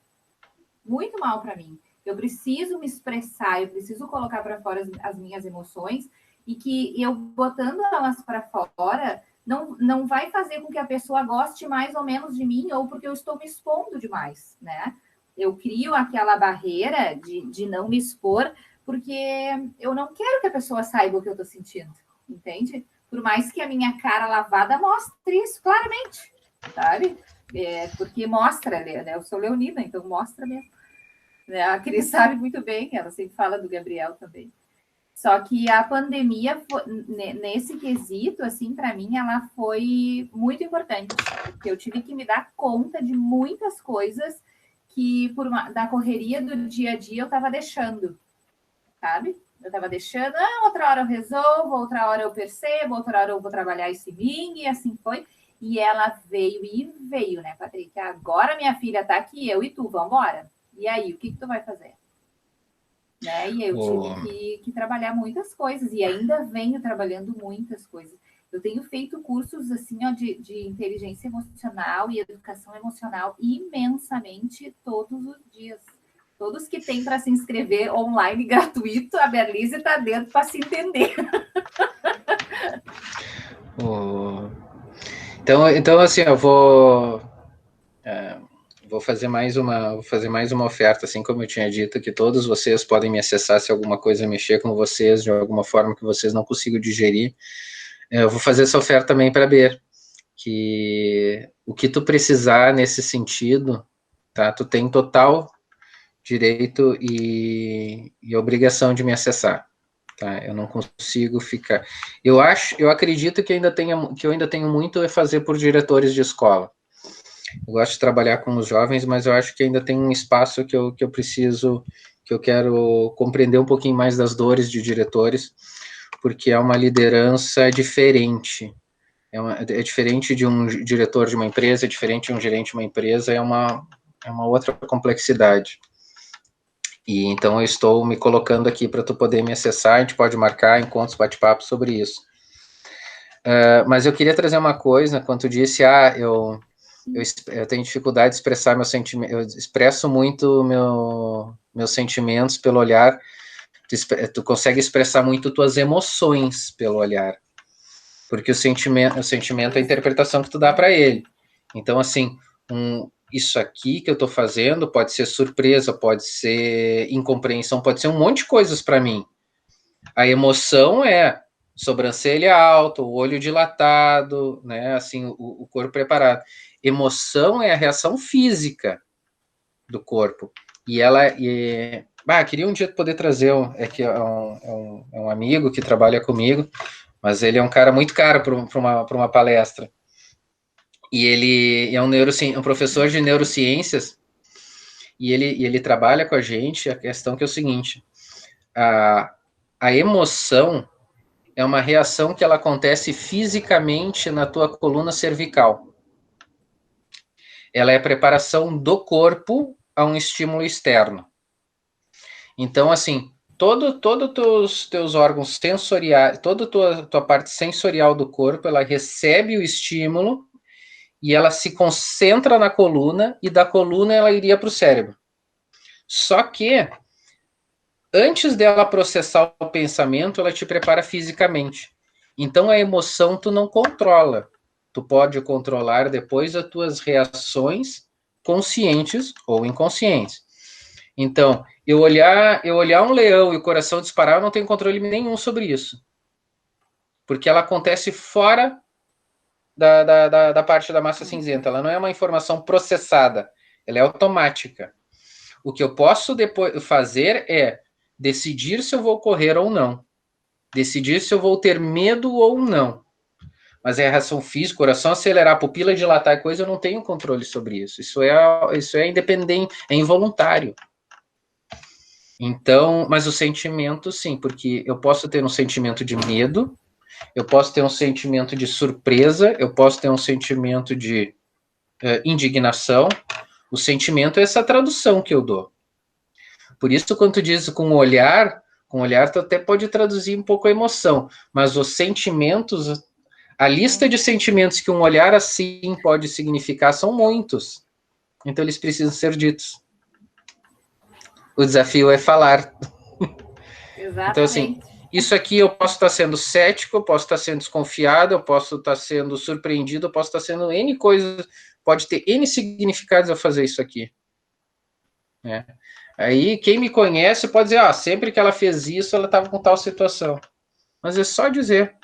muito mal para mim. Eu preciso me expressar, eu preciso colocar para fora as minhas emoções, e que eu botando elas para fora não vai fazer com que a pessoa goste mais ou menos de mim, ou porque eu estou me expondo demais, né? Eu crio aquela barreira de não me expor, porque eu não quero que a pessoa saiba o que eu estou sentindo, entende? Por mais que a minha cara lavada mostre isso claramente, sabe? Porque mostra, né? Eu sou leonina, então mostra mesmo. A Cris sabe muito bem, ela sempre fala do Gabriel também. Só que a pandemia, nesse quesito, assim, para mim, ela foi muito importante, porque eu tive que me dar conta de muitas coisas que, da correria do dia a dia, eu estava deixando, sabe? Eu estava deixando, outra hora eu resolvo, outra hora eu percebo, outra hora eu vou trabalhar isso em mim, e assim foi. E ela veio, né, Patrick? Agora minha filha está aqui, eu e tu, vamos embora. E aí, o que tu vai fazer? Né? E eu tive que trabalhar muitas coisas, e ainda venho trabalhando muitas coisas. Eu tenho feito cursos assim, ó, de inteligência emocional e educação emocional imensamente todos os dias. Todos que tem para se inscrever online gratuito, a Berlise está dentro para se entender. Então, assim, eu vou fazer mais uma oferta, assim como eu tinha dito, que todos vocês podem me acessar se alguma coisa mexer com vocês de alguma forma que vocês não consigam digerir. Eu vou fazer essa oferta também para Ber, que o que tu precisar nesse sentido, tá? Tu tem total direito e obrigação de me acessar, tá? Eu não consigo ficar. Eu acredito que eu ainda tenho muito a fazer por diretores de escola. Eu gosto de trabalhar com os jovens, mas eu acho que ainda tem um espaço que eu preciso, que eu quero compreender um pouquinho mais das dores de diretores, porque é uma liderança diferente. É diferente de um diretor de uma empresa, é diferente de um gerente de uma empresa, é uma outra complexidade. E então eu estou me colocando aqui para tu poder me acessar, a gente pode marcar encontros, bate-papo sobre isso. Mas eu queria trazer uma coisa, quando tu disse, eu tenho dificuldade de expressar meu sentimento, eu expresso muito meus sentimentos pelo olhar, tu consegue expressar muito tuas emoções pelo olhar, porque o sentimento é a interpretação que tu dá para ele. Então, assim, isso aqui que eu estou fazendo pode ser surpresa, pode ser incompreensão, pode ser um monte de coisas para mim. A emoção é sobrancelha alta, o olho dilatado, né? Assim, o corpo preparado. Emoção é a reação física do corpo. E ela... queria um dia poder trazer... É um amigo que trabalha comigo, mas ele é um cara muito caro para uma palestra. E ele é um professor de neurociências, e ele trabalha com a gente. A questão que é o seguinte: a emoção é uma reação que ela acontece fisicamente na tua coluna cervical. Ela é a preparação do corpo a um estímulo externo. Então, assim, todo teus órgãos sensoriais, toda tua parte sensorial do corpo, ela recebe o estímulo e ela se concentra na coluna, e da coluna ela iria para o cérebro. Só que, antes dela processar o pensamento, ela te prepara fisicamente. Então, a emoção tu não controla. Tu pode controlar depois as tuas reações conscientes ou inconscientes. Então, eu olhar um leão e o coração disparar, eu não tenho controle nenhum sobre isso. Porque ela acontece fora da parte da massa cinzenta. Ela não é uma informação processada, ela é automática. O que eu posso depois fazer é decidir se eu vou correr ou não, decidir se eu vou ter medo ou não. Mas é a reação física, coração acelerar, pupila dilatar e coisa, eu não tenho controle sobre isso. Isso é independente, é involuntário. Então, mas o sentimento, sim, porque eu posso ter um sentimento de medo, eu posso ter um sentimento de surpresa, eu posso ter um sentimento de indignação. O sentimento é essa tradução que eu dou. Por isso, quando tu diz com o olhar tu até pode traduzir um pouco a emoção, mas os sentimentos, a lista de sentimentos que um olhar assim pode significar são muitos. Então, eles precisam ser ditos. O desafio é falar. Exatamente. Então, assim, isso aqui eu posso estar sendo cético, eu posso estar sendo desconfiado, eu posso estar sendo surpreendido, eu posso estar sendo N coisas, pode ter N significados eu fazer isso aqui. Né? Aí, quem me conhece pode dizer, sempre que ela fez isso, ela estava com tal situação. Mas é só dizer,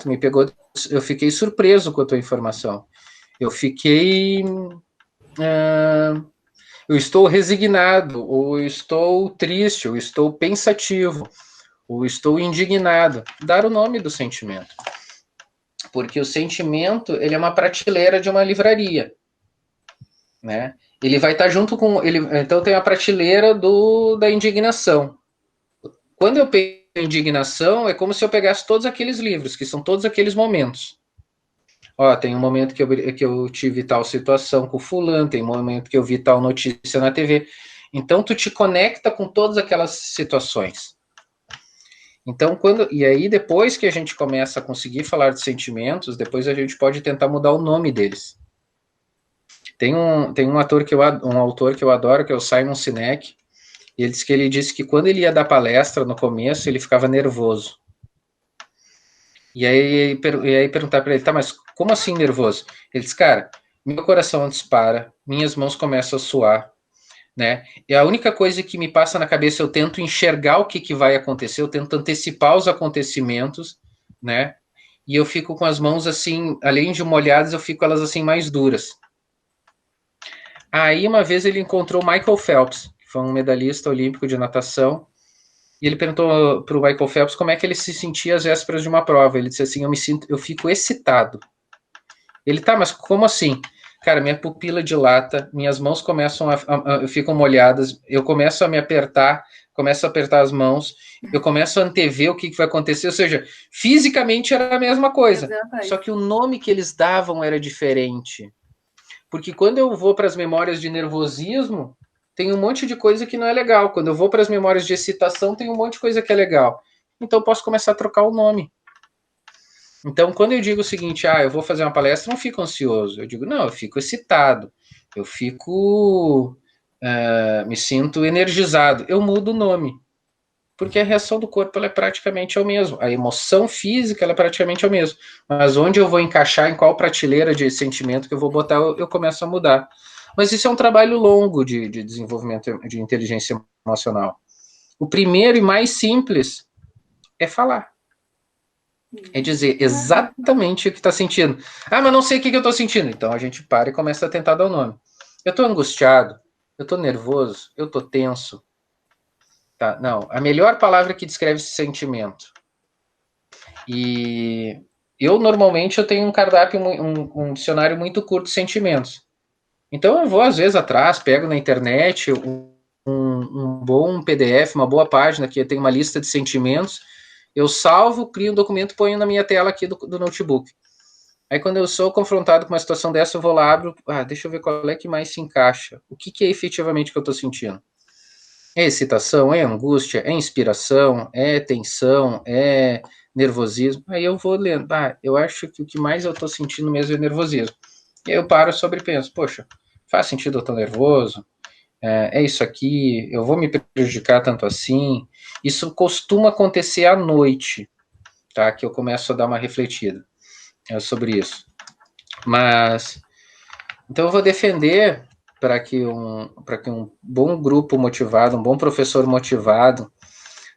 tu me pegou, eu fiquei surpreso com a tua informação. Eu fiquei... eu estou resignado, ou eu estou triste, ou estou pensativo, ou estou indignado. Dar o nome do sentimento. Porque o sentimento, ele é uma prateleira de uma livraria. Né? Ele vai estar junto com... então tem a prateleira da indignação. Quando eu pego a indignação, é como se eu pegasse todos aqueles livros, que são todos aqueles momentos. Tem um momento que eu tive tal situação com fulano, tem um momento que eu vi tal notícia na TV. Então, tu te conecta com todas aquelas situações. Então, e aí, depois que a gente começa a conseguir falar de sentimentos, depois a gente pode tentar mudar o nome deles. Tem um autor que eu adoro, que é o Simon Sinek, e ele disse que quando ele ia dar palestra no começo, ele ficava nervoso. E aí perguntar para ele, mas como assim nervoso? Ele disse, cara, meu coração dispara, minhas mãos começam a suar, né? E a única coisa que me passa na cabeça, eu tento enxergar o que vai acontecer, eu tento antecipar os acontecimentos, né? E eu fico com as mãos assim, além de molhadas, eu fico elas assim mais duras. Aí uma vez ele encontrou o Michael Phelps, que foi um medalhista olímpico de natação, e ele perguntou para o Michael Phelps como é que ele se sentia às vésperas de uma prova. Ele disse assim, eu fico excitado. Ele, mas como assim? Cara, minha pupila dilata, minhas mãos começam ficam molhadas, eu começo a me apertar, começo a apertar as mãos, eu começo a antever o que vai acontecer, ou seja, fisicamente era a mesma coisa, só que o nome que eles davam era diferente. Porque quando eu vou para as memórias de nervosismo, tem um monte de coisa que não é legal. Quando eu vou para as memórias de excitação, tem um monte de coisa que é legal. Então, eu posso começar a trocar o nome. Então, quando eu digo o seguinte, eu vou fazer uma palestra, eu não fico ansioso. Eu digo, não, eu fico excitado. Eu fico... me sinto energizado. Eu mudo o nome. Porque a reação do corpo ela é praticamente o mesmo. A emoção física ela é praticamente o mesmo. Mas onde eu vou encaixar, em qual prateleira de sentimento que eu vou botar, eu começo a mudar. Mas isso é um trabalho longo de desenvolvimento de inteligência emocional. O primeiro e mais simples é falar. É dizer exatamente o que está sentindo. Ah, mas não sei o que eu estou sentindo. Então a gente para e começa a tentar dar o nome. Eu estou angustiado, eu estou nervoso, eu estou tenso. Tá? Não, a melhor palavra que descreve esse sentimento. E eu normalmente eu tenho um cardápio, um dicionário muito curto de sentimentos. Então eu vou às vezes atrás, pego na internet um bom PDF, uma boa página que tem uma lista de sentimentos. Eu salvo, crio um documento, ponho na minha tela aqui do notebook. Aí quando eu sou confrontado com uma situação dessa, eu vou lá, abro, deixa eu ver qual é que mais se encaixa. O que é efetivamente que eu estou sentindo? É excitação, é angústia, é inspiração, é tensão, é nervosismo. Aí eu vou lendo, eu acho que o que mais eu estou sentindo mesmo é nervosismo. E aí eu paro sobre e penso, poxa, faz sentido eu estar nervoso? É isso aqui, eu vou me prejudicar tanto assim? Isso costuma acontecer à noite, tá? Que eu começo a dar uma refletida sobre isso. Mas, então eu vou defender para que um bom grupo motivado, um bom professor motivado,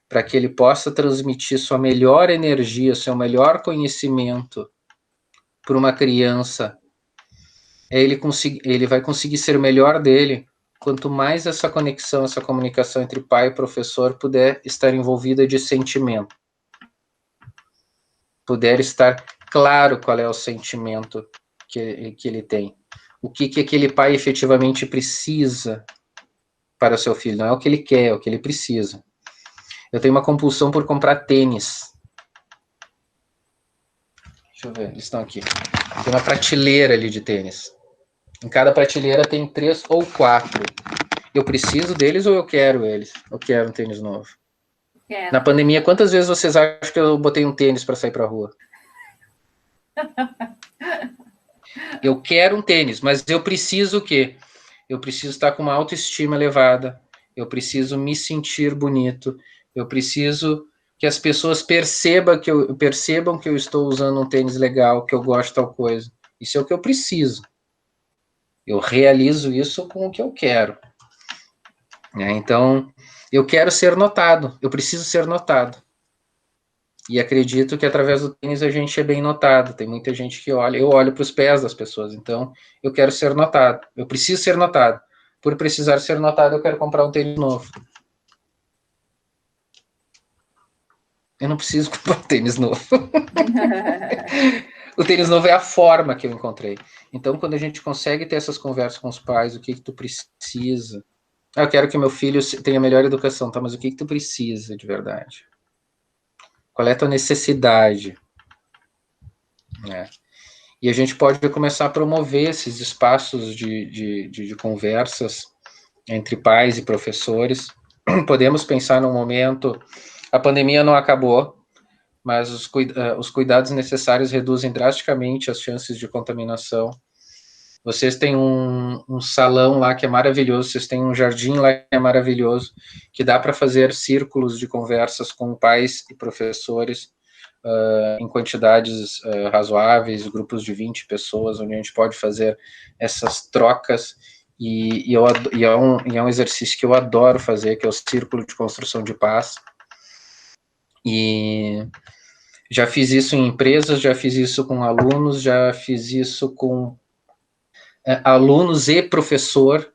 para que ele possa transmitir sua melhor energia, seu melhor conhecimento para uma criança, ele vai conseguir ser o melhor dele quanto mais essa conexão, essa comunicação entre pai e professor puder estar envolvida de sentimento. Puder estar claro qual é o sentimento que ele tem. O que aquele pai efetivamente precisa para o seu filho. Não é o que ele quer, é o que ele precisa. Eu tenho uma compulsão por comprar tênis. Deixa eu ver, eles estão aqui. Tem uma prateleira ali de tênis. Em cada prateleira tem 3 ou 4. Eu preciso deles ou eu quero eles? Eu quero um tênis novo. Quero. Na pandemia, quantas vezes vocês acham que eu botei um tênis para sair para a rua? Eu quero um tênis, mas eu preciso o quê? Eu preciso estar com uma autoestima elevada. Eu preciso me sentir bonito. Eu preciso que as pessoas percebam que eu estou usando um tênis legal, que eu gosto de tal coisa. Isso é o que eu preciso. Eu realizo isso com o que eu quero. Então, eu quero ser notado. Eu preciso ser notado. E acredito que através do tênis a gente é bem notado. Tem muita gente que olha. Eu olho para os pés das pessoas. Então, eu quero ser notado. Eu preciso ser notado. Por precisar ser notado, eu quero comprar um tênis novo. Eu não preciso comprar um tênis novo. O tênis novo é a forma que eu encontrei. Então, quando a gente consegue ter essas conversas com os pais, o que tu precisa? Eu quero que meu filho tenha melhor educação, tá? Mas o que tu precisa de verdade? Qual é a tua necessidade? E a gente pode começar a promover esses espaços de conversas entre pais e professores. Podemos pensar num momento... A pandemia não acabou, mas os cuidados necessários reduzem drasticamente as chances de contaminação. Vocês têm um salão lá que é maravilhoso, vocês têm um jardim lá que é maravilhoso, que dá para fazer círculos de conversas com pais e professores em quantidades razoáveis, grupos de 20 pessoas, onde a gente pode fazer essas trocas, e é um exercício que eu adoro fazer, que é o círculo de construção de paz. E já fiz isso em empresas, já fiz isso com alunos, já fiz isso com alunos e professor.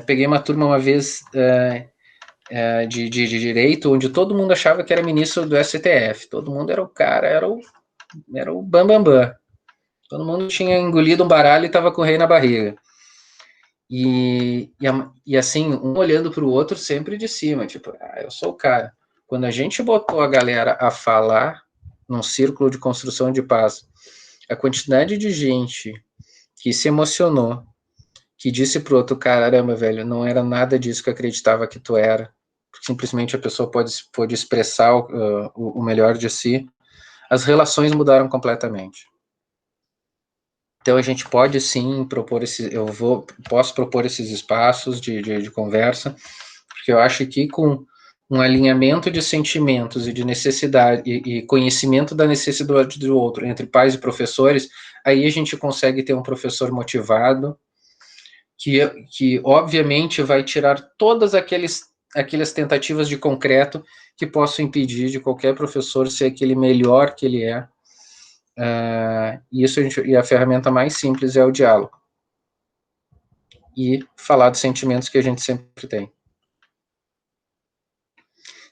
Peguei uma turma uma vez de direito, onde todo mundo achava que era ministro do STF. Todo mundo era o cara, era o bambambam. Todo mundo tinha engolido um baralho e estava com o rei na barriga. E assim, um olhando para o outro sempre de cima, tipo, eu sou o cara. Quando a gente botou a galera a falar num círculo de construção de paz, a quantidade de gente que se emocionou, que disse pro outro, caramba, velho, não era nada disso que eu acreditava que tu era. Simplesmente a pessoa pode expressar o melhor de si. As relações mudaram completamente. Então a gente pode sim propor posso propor esses espaços de conversa, porque eu acho que com um alinhamento de sentimentos e de necessidade e conhecimento da necessidade do outro entre pais e professores, aí a gente consegue ter um professor motivado, que obviamente vai tirar todas aquelas tentativas de concreto que possam impedir de qualquer professor ser aquele melhor que ele é. E a ferramenta mais simples é o diálogo. E falar dos sentimentos que a gente sempre tem.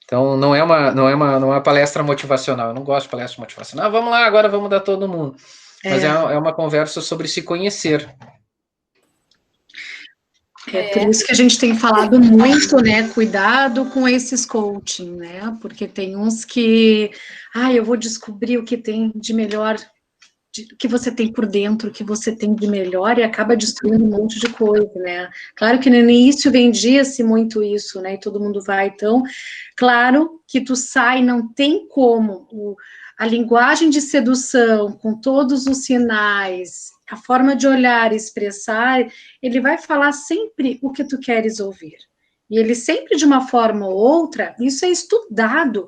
Então, não é uma palestra motivacional. Eu não gosto de palestra motivacional. Vamos lá, agora vamos dar todo mundo. Mas é uma conversa sobre se conhecer. Por isso que a gente tem falado muito, né? Cuidado com esses coaching, né? Porque tem uns que, eu vou descobrir o que tem de melhor, o que você tem por dentro, o que você tem de melhor, e acaba destruindo um monte de coisa, né? Claro que no início vendia-se muito isso, né? E todo mundo vai, então, claro que tu sai, não tem como. A linguagem de sedução, com todos os sinais, a forma de olhar e expressar, ele vai falar sempre o que tu queres ouvir. E ele sempre, de uma forma ou outra, isso é estudado,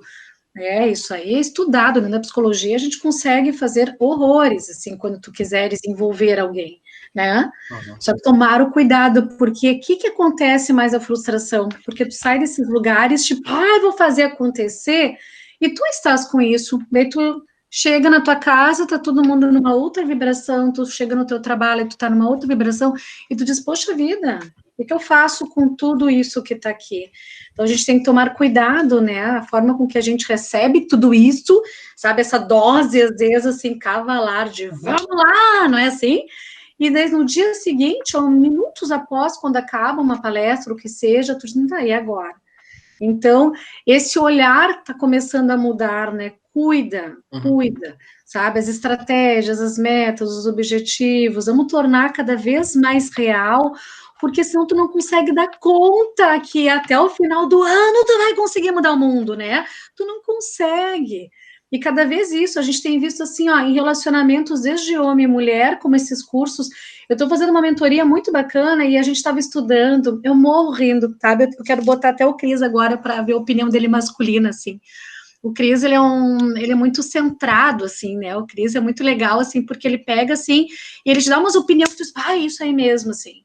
isso aí é estudado, né? Na psicologia a gente consegue fazer horrores, assim, quando tu quiseres envolver alguém, né? Uhum. Só que tomar o cuidado, porque o que acontece mais a frustração? Porque tu sai desses lugares, tipo, vou fazer acontecer, e tu estás com isso, daí tu chega na tua casa, tá todo mundo numa outra vibração, tu chega no teu trabalho e tu tá numa outra vibração, e tu diz, poxa vida, o que eu faço com tudo isso que tá aqui? Então, a gente tem que tomar cuidado, né, a forma com que a gente recebe tudo isso, sabe, essa dose, às vezes, assim, cavalar de, vamos lá, não é assim? E daí, no dia seguinte, ou minutos após, quando acaba uma palestra, o que seja, tu diz, e agora? Então, esse olhar tá começando a mudar, né, cuida, sabe, as estratégias, as metas, os objetivos, vamos tornar cada vez mais real, porque senão tu não consegue dar conta que até o final do ano tu vai conseguir mudar o mundo, né? Tu não consegue. E cada vez isso, a gente tem visto assim, em relacionamentos desde homem e mulher, como esses cursos, eu estou fazendo uma mentoria muito bacana e a gente estava estudando, eu morro rindo, sabe? Eu quero botar até o Cris agora para ver a opinião dele masculina, assim. O Cris, ele é muito centrado, assim, né? O Cris é muito legal, assim, porque ele pega, assim, e ele te dá umas opiniões, tu diz, isso aí mesmo, assim.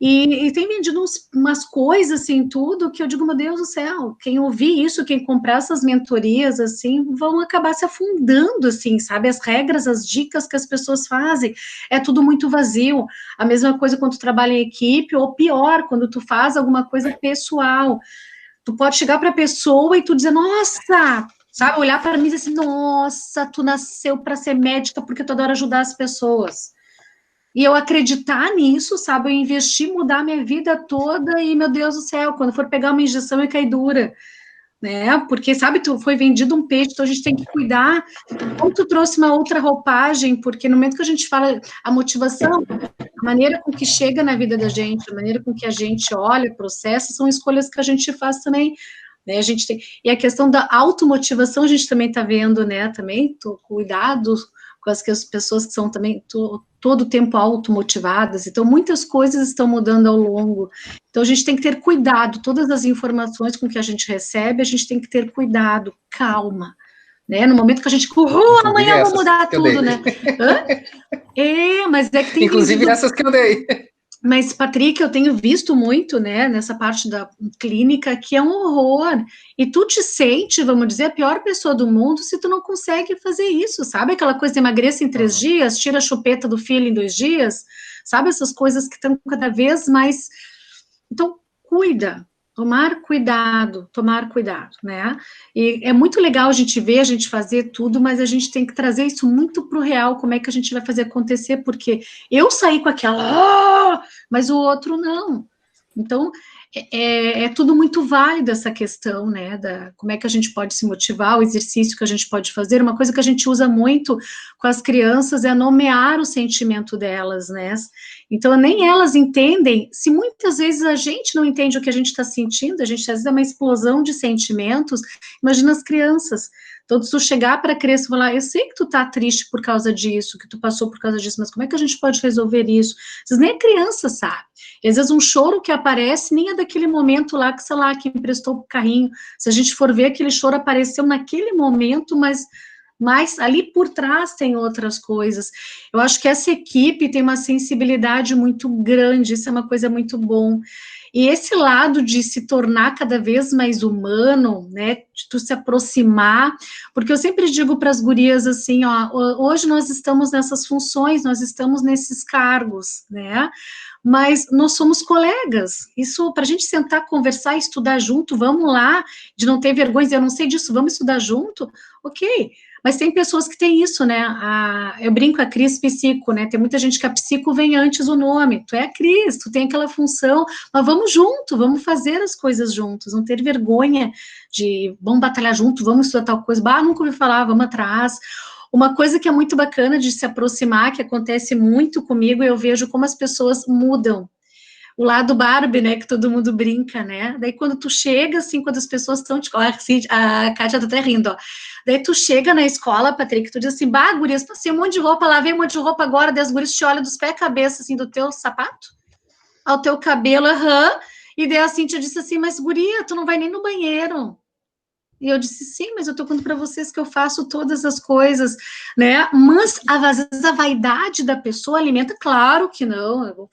E tem vendido umas coisas, assim, tudo, que eu digo, meu Deus do céu, quem ouvir isso, quem comprar essas mentorias, assim, vão acabar se afundando, assim, sabe? As regras, as dicas que as pessoas fazem, é tudo muito vazio. A mesma coisa quando tu trabalha em equipe, ou pior, quando tu faz alguma coisa pessoal. Tu pode chegar para a pessoa e tu dizer, nossa, sabe? Olhar para mim e dizer assim, nossa, tu nasceu para ser médica porque tu adora ajudar as pessoas. E eu acreditar nisso, sabe, eu investir, mudar minha vida toda e, meu Deus do céu, quando for pegar uma injeção, eu cair dura, né, porque, sabe, tu foi vendido um peixe, então a gente tem que cuidar, como tu trouxe uma outra roupagem, porque no momento que a gente fala a motivação, a maneira com que chega na vida da gente, a maneira com que a gente olha, processa, são escolhas que a gente faz também, né, a gente tem, e a questão da automotivação, a gente também tá vendo, né, também, cuidado com as pessoas que são também todo o tempo automotivadas, então muitas coisas estão mudando ao longo, então a gente tem que ter cuidado, todas as informações com que a gente recebe, a gente tem que ter cuidado, calma, né, no momento que a gente, amanhã eu vou mudar tudo, né, mas é que tem... Inclusive essas que eu dei. Mas, Patrick, eu tenho visto muito, né, nessa parte da clínica, que é um horror, e tu te sente, vamos dizer, a pior pessoa do mundo se tu não consegue fazer isso, sabe? Aquela coisa de emagreça em 3 dias, tira a chupeta do filho em 2 dias, sabe? Essas coisas que estão cada vez mais... Então, cuida, tomar cuidado, né? E é muito legal a gente ver, a gente fazer tudo, mas a gente tem que trazer isso muito pro real, como é que a gente vai fazer acontecer, porque eu saí com aquela, mas o outro não. Então, é tudo muito válido essa questão, né, como é que a gente pode se motivar, o exercício que a gente pode fazer, uma coisa que a gente usa muito com as crianças é nomear o sentimento delas, né, então nem elas entendem, se muitas vezes a gente não entende o que a gente está sentindo, a gente às vezes é uma explosão de sentimentos, imagina as crianças, então se tu chegar para a criança e falar, eu sei que tu tá triste por causa disso, que tu passou por causa disso, mas como é que a gente pode resolver isso? Às vezes nem a criança sabe, e às vezes um choro que aparece nem é daquele momento lá que, sei lá, que emprestou o carrinho, se a gente for ver, aquele choro apareceu naquele momento, mas mas ali por trás tem outras coisas. Eu acho que essa equipe tem uma sensibilidade muito grande, isso é uma coisa muito bom. E esse lado de se tornar cada vez mais humano, né, de tu se aproximar, porque eu sempre digo para as gurias assim, ó, hoje nós estamos nessas funções, nós estamos nesses cargos, né, mas nós somos colegas, isso, para a gente sentar, conversar, estudar junto, vamos lá, de não ter vergonha, eu não sei disso, vamos estudar junto, ok, mas tem pessoas que têm isso, né, eu brinco a Cris Psico, né, tem muita gente que a psico vem antes o nome, tu é a Cris, tu tem aquela função, mas vamos junto, vamos fazer as coisas juntos, não ter vergonha de, vamos batalhar junto, vamos estudar tal coisa, nunca ouvi falar, vamos atrás. Uma coisa que é muito bacana de se aproximar, que acontece muito comigo, eu vejo como as pessoas mudam. O lado Barbie, né, que todo mundo brinca, né, daí quando tu chega, assim, quando as pessoas estão, assim, a Kátia tá até rindo, ó, daí tu chega na escola, Patrick, tu diz assim, gurias, passei um monte de roupa, lavei um monte de roupa agora, daí as gurias te olham dos pés à cabeça, assim, do teu sapato, ao teu cabelo, e daí a Cíntia disse assim, mas guria, tu não vai nem no banheiro. E eu disse, sim, mas eu tô contando para vocês que eu faço todas as coisas, né, mas às vezes a vaidade da pessoa alimenta, claro que não, eu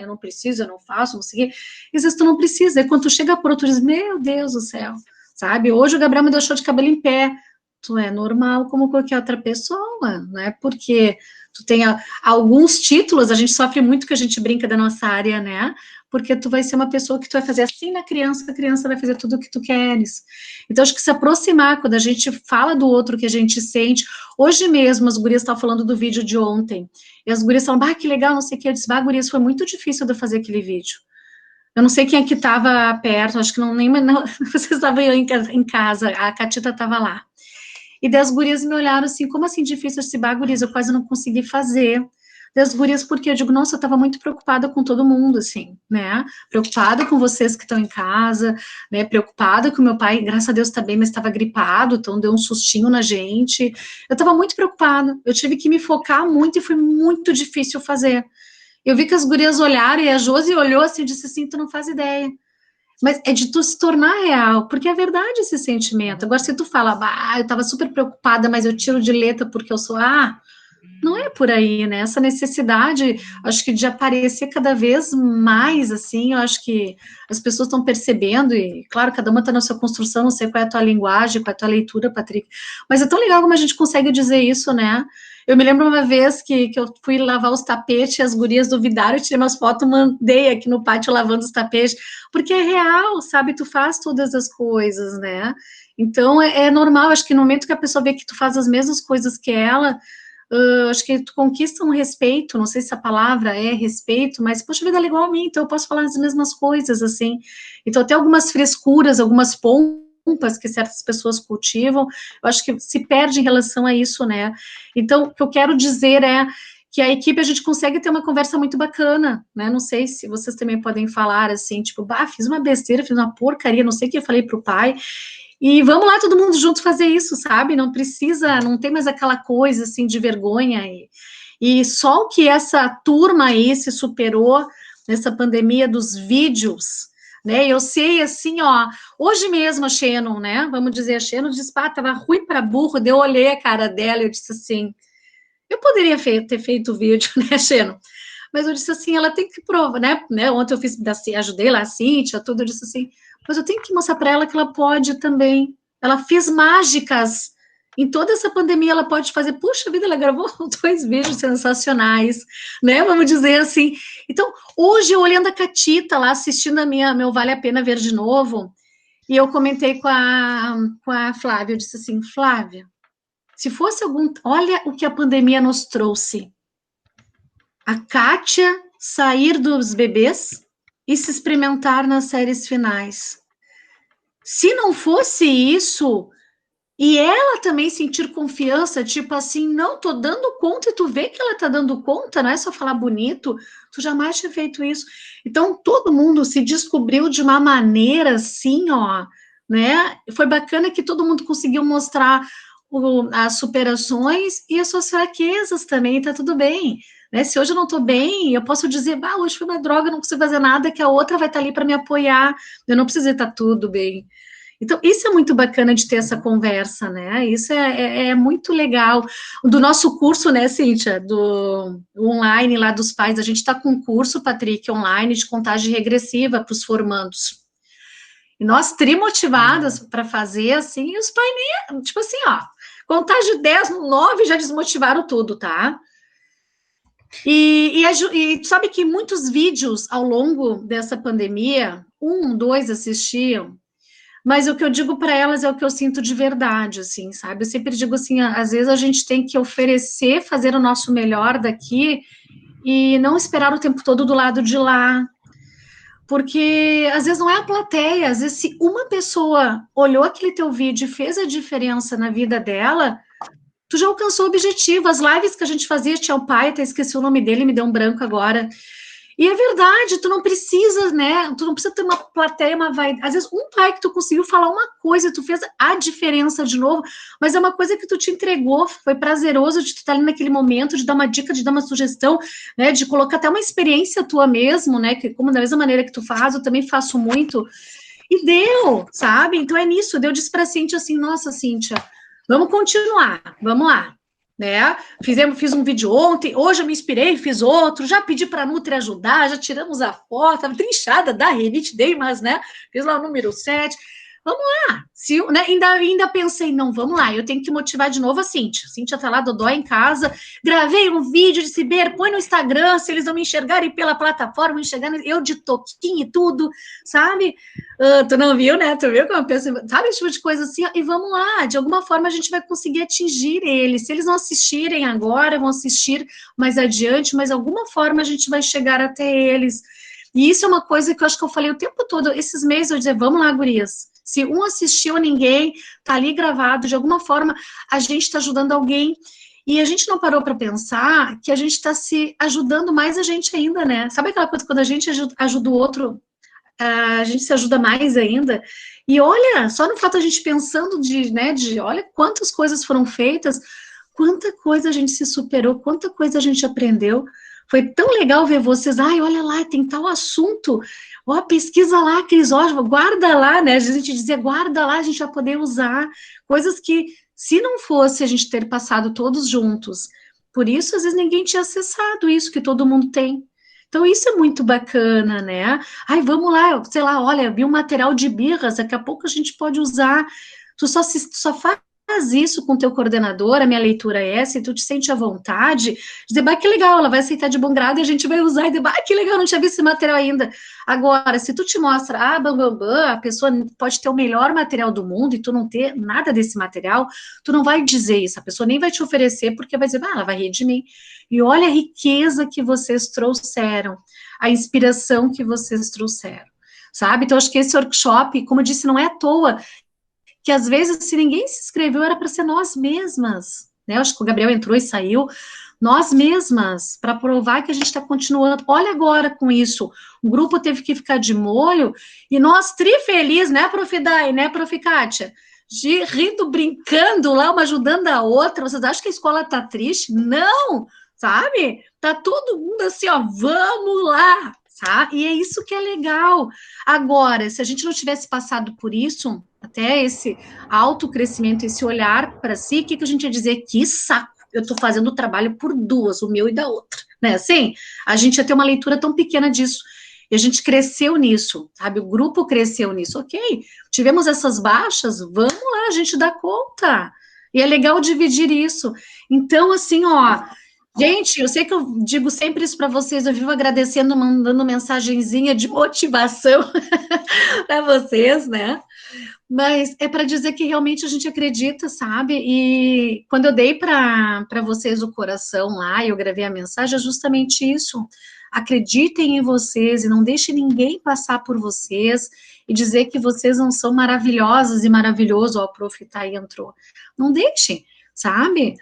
não preciso, eu não faço, não sei o quê, e às vezes tu não precisa, e quando tu chega por outro, tu diz, meu Deus do céu, sabe, hoje o Gabriel me deixou de cabelo em pé, tu é normal como qualquer outra pessoa, né, porque tu tem alguns títulos, a gente sofre muito que a gente brinca da nossa área, né, porque tu vai ser uma pessoa que tu vai fazer assim na criança, a criança vai fazer tudo o que tu queres. Então, acho que se aproximar, quando a gente fala do outro que a gente sente, hoje mesmo, as gurias estavam falando do vídeo de ontem, e as gurias falaram, que legal, não sei o que, eu disse, gurias, foi muito difícil de eu fazer aquele vídeo. Eu não sei quem é que estava perto, acho que não, vocês estavam em casa, a Catita estava lá. E daí as gurias me olharam assim, como assim difícil esse gurias, eu quase não consegui fazer. Das gurias, porque eu digo, nossa, eu estava muito preocupada com todo mundo, assim, né, preocupada com vocês que estão em casa, né, preocupada com meu pai, graças a Deus está bem, mas estava gripado, então deu um sustinho na gente, eu estava muito preocupada, eu tive que me focar muito e foi muito difícil fazer. Eu vi que as gurias olharam e a Josi olhou assim e disse assim, tu não faz ideia. Mas é de tu se tornar real, porque é verdade esse sentimento. Agora, se tu fala, eu estava super preocupada, mas eu tiro de letra porque eu sou, não é por aí, né? Essa necessidade, acho que de aparecer cada vez mais, assim, eu acho que as pessoas estão percebendo, e claro, cada uma está na sua construção, não sei qual é a tua linguagem, qual é a tua leitura, Patrick, mas é tão legal como a gente consegue dizer isso, né? Eu me lembro uma vez que eu fui lavar os tapetes, as gurias duvidaram, eu tirei umas fotos, mandei aqui no pátio lavando os tapetes, porque é real, sabe? Tu faz todas as coisas, né? Então, é normal, acho que no momento que a pessoa vê que tu faz as mesmas coisas que ela, acho que tu conquista um respeito, não sei se a palavra é respeito, mas, poxa vida, ela é igual a mim, então eu posso falar as mesmas coisas, assim. Então, até algumas frescuras, algumas pompas que certas pessoas cultivam, eu acho que se perde em relação a isso, né? Então, o que eu quero dizer é que a equipe, a gente consegue ter uma conversa muito bacana, né? Não sei se vocês também podem falar, assim, tipo, fiz uma besteira, fiz uma porcaria, não sei o que eu falei pro pai, e vamos lá todo mundo junto fazer isso, sabe? Não precisa, não tem mais aquela coisa, assim, de vergonha, e só o que essa turma aí se superou nessa pandemia dos vídeos, né? Eu sei, assim, ó, hoje mesmo a Shannon, né? Vamos dizer, a Shannon disse, tava ruim para burro, daí eu olhei a cara dela e eu disse assim, eu poderia ter feito o vídeo, né, Shannon? Mas eu disse assim, ela tem que provar, né? Ontem eu ajudei lá a Cíntia, tudo, eu disse assim, mas eu tenho que mostrar para ela que ela pode também. Ela fez mágicas. Em toda essa pandemia, ela pode fazer. Puxa vida, ela gravou 2 vídeos sensacionais, né? Vamos dizer assim. Então, hoje, olhando a Catita lá, assistindo meu Vale a Pena Ver de Novo, e eu comentei com a Flávia, eu disse assim, Flávia, se fosse olha o que a pandemia nos trouxe. A Kátia sair dos bebês e se experimentar nas séries finais. Se não fosse isso, e ela também sentir confiança, tipo assim, não, tô dando conta, e tu vê que ela tá dando conta, não é só falar bonito, tu jamais tinha feito isso. Então, todo mundo se descobriu de uma maneira assim, ó, né? Foi bacana que todo mundo conseguiu mostrar as superações e as suas fraquezas também, tá tudo bem. Né? Se hoje eu não estou bem, eu posso dizer, hoje foi uma droga, não consigo fazer nada, que a outra vai estar ali para me apoiar, eu não preciso estar tudo bem. Então, isso é muito bacana de ter essa conversa, né? Isso é muito legal. Do nosso curso, né, Cíntia, do online lá dos pais, a gente está com um curso, Patrick, online de contagem regressiva para os formandos. E nós trimotivadas para fazer, assim, e os pais nem, tipo assim, ó, contagem 10 no 9 já desmotivaram tudo, tá? E sabe que muitos vídeos ao longo dessa pandemia, 1, 2 assistiam, mas o que eu digo para elas é o que eu sinto de verdade, assim, sabe? Eu sempre digo assim, às vezes a gente tem que oferecer, fazer o nosso melhor daqui e não esperar o tempo todo do lado de lá. Porque às vezes não é a plateia, às vezes se uma pessoa olhou aquele teu vídeo e fez a diferença na vida dela, tu já alcançou o objetivo. As lives que a gente fazia, tinha o pai, até esqueci o nome dele, me deu um branco agora. E é verdade, tu não precisa, né? Tu não precisa ter uma plateia, uma vai. Às vezes, um pai que tu conseguiu falar uma coisa, tu fez a diferença de novo, mas é uma coisa que tu te entregou, foi prazeroso de tu estar ali naquele momento, de dar uma dica, de dar uma sugestão, né? De colocar até uma experiência tua mesmo, né? Que como da mesma maneira que tu faz, eu também faço muito. E deu, sabe? Então é nisso. Eu disse pra Cíntia assim, nossa, Cíntia, vamos continuar, vamos lá. Né? Fiz um vídeo ontem, hoje eu me inspirei, fiz outro, já pedi para a Nutri ajudar, já tiramos a foto, estava trinchada da Renite Day, mas, né, fiz lá o número 7, vamos lá, né, ainda pensei, não, vamos lá, eu tenho que motivar de novo a Cíntia tá lá, Dodó em casa, gravei um vídeo de Ciber, põe no Instagram, se eles não me enxergarem pela plataforma, enxergarem, eu de toquinho e tudo, sabe, tu não viu, né, tu viu como eu penso, sabe, esse tipo de coisa assim, e vamos lá, de alguma forma a gente vai conseguir atingir eles, se eles não assistirem agora, vão assistir mais adiante, mas de alguma forma a gente vai chegar até eles, e isso é uma coisa que eu acho que eu falei o tempo todo, esses meses eu dizia, vamos lá, gurias, se um assistiu a ninguém, tá ali gravado, de alguma forma a gente está ajudando alguém, e a gente não parou para pensar que a gente está se ajudando mais a gente ainda, né? Sabe aquela coisa quando a gente ajuda o outro, a gente se ajuda mais ainda, e olha, só no fato a gente pensando olha quantas coisas foram feitas, quanta coisa a gente se superou, quanta coisa a gente aprendeu, foi tão legal ver vocês, olha lá, tem tal assunto, pesquisa lá, Cris, guarda lá, né, a gente dizia, guarda lá, a gente vai poder usar, coisas que, se não fosse a gente ter passado todos juntos, por isso, às vezes, ninguém tinha acessado isso que todo mundo tem. Então, isso é muito bacana, né? Vamos lá, sei lá, olha, vi um material de birras, daqui a pouco a gente pode usar. Tu só faz isso com o teu coordenador, a minha leitura é essa, e tu te sente à vontade, dizer, que legal, ela vai aceitar de bom grado e a gente vai usar, e dizer, que legal, não tinha visto esse material ainda. Agora, se tu te mostra, a pessoa pode ter o melhor material do mundo e tu não ter nada desse material, tu não vai dizer isso, a pessoa nem vai te oferecer, porque vai dizer, ela vai rir de mim. E olha a riqueza que vocês trouxeram, a inspiração que vocês trouxeram, sabe? Então, acho que esse workshop, como eu disse, não é à toa, que às vezes, se ninguém se inscreveu, era para ser nós mesmas, né? Acho que o Gabriel entrou e saiu, nós mesmas, para provar que a gente está continuando. Olha agora com isso, o grupo teve que ficar de molho, e nós feliz, né, Prof. Dai, né, Prof. Kátia? De rindo, brincando lá, uma ajudando a outra. Vocês acham que a escola tá triste? Não, sabe? Tá todo mundo assim, vamos lá, sabe? E é isso que é legal. Agora, se a gente não tivesse passado por isso, até esse autocrescimento, esse olhar para si, o que a gente ia dizer? Que saco, eu estou fazendo o trabalho por duas, o meu e da outra, né? Assim, a gente ia ter uma leitura tão pequena disso, e a gente cresceu nisso, sabe? O grupo cresceu nisso, ok, tivemos essas baixas, vamos lá, a gente dá conta, e é legal dividir isso. Então, assim, gente, eu sei que eu digo sempre isso para vocês, eu vivo agradecendo, mandando mensagenzinha de motivação para vocês, né? Mas é para dizer que realmente a gente acredita, sabe? E quando eu dei para vocês o coração lá, eu gravei a mensagem, é justamente isso. Acreditem em vocês e não deixem ninguém passar por vocês e dizer que vocês não são maravilhosas e maravilhoso, o Prof. Thay entrou. Não deixem, sabe?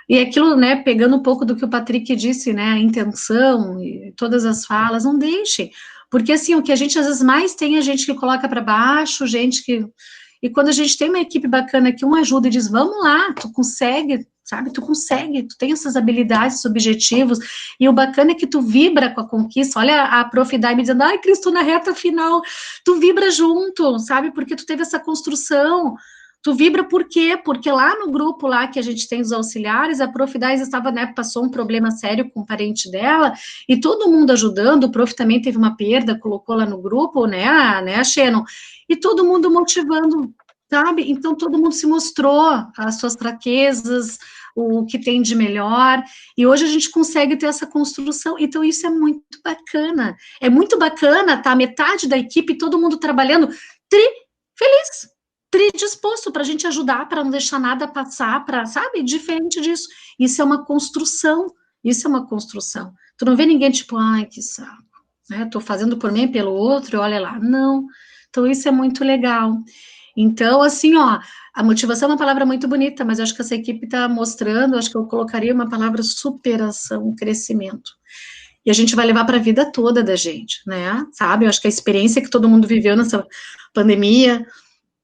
E aquilo, né, pegando um pouco do que o Patrick disse, né, a intenção e todas as falas, não deixem. Porque, assim, o que a gente às vezes mais tem é gente que coloca para baixo, gente que... E quando a gente tem uma equipe bacana que um ajuda e diz, vamos lá, tu consegue, sabe? Tu consegue, tu tem essas habilidades, esses objetivos, e o bacana é que tu vibra com a conquista. Olha a Prof. Dai me dizendo, ai, Cris, tu na reta final, tu vibra junto, sabe? Porque tu teve essa construção. Tu vibra por quê? Porque lá no grupo lá que a gente tem os auxiliares, a Prof. Dais estava, né, passou um problema sério com o parente dela, e todo mundo ajudando, o Prof. também teve uma perda, colocou lá no grupo, né, a Shannon, e todo mundo motivando, sabe? Então todo mundo se mostrou as suas fraquezas, o que tem de melhor, e hoje a gente consegue ter essa construção, então isso é muito bacana, tá, metade da equipe, todo mundo trabalhando, feliz, predisposto para a gente ajudar, para não deixar nada passar, para, sabe, diferente disso. Isso é uma construção, Tu não vê ninguém tipo, ai, que saco, né, tô fazendo por mim, pelo outro, olha lá, não. Então, isso é muito legal. Então, assim, ó, a motivação é uma palavra muito bonita, mas eu acho que essa equipe está mostrando, acho que eu colocaria uma palavra superação, crescimento. E a gente vai levar para a vida toda da gente, né, sabe? Eu acho que a experiência que todo mundo viveu nessa pandemia,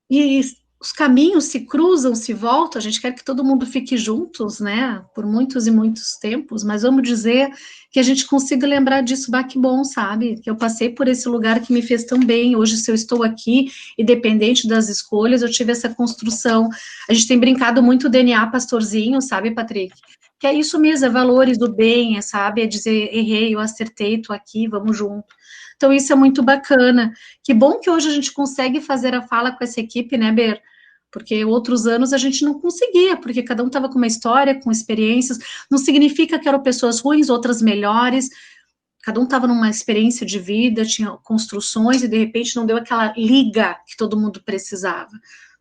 e os caminhos se cruzam, se voltam, a gente quer que todo mundo fique juntos, né, por muitos e muitos tempos, mas vamos dizer que a gente consiga lembrar disso, bah, que bom, sabe, que eu passei por esse lugar que me fez tão bem, hoje se eu estou aqui, independente das escolhas, eu tive essa construção, a gente tem brincado muito o DNA pastorzinho, sabe, Patrick, que é isso mesmo, é valores do bem, sabe, é dizer, errei, eu acertei, tô aqui, vamos junto. Então, isso é muito bacana. Que bom que hoje a gente consegue fazer a fala com essa equipe, né, Ber? Porque outros anos a gente não conseguia, porque cada um estava com uma história, com experiências. Não significa que eram pessoas ruins, outras melhores. Cada um estava numa experiência de vida, tinha construções, e de repente não deu aquela liga que todo mundo precisava.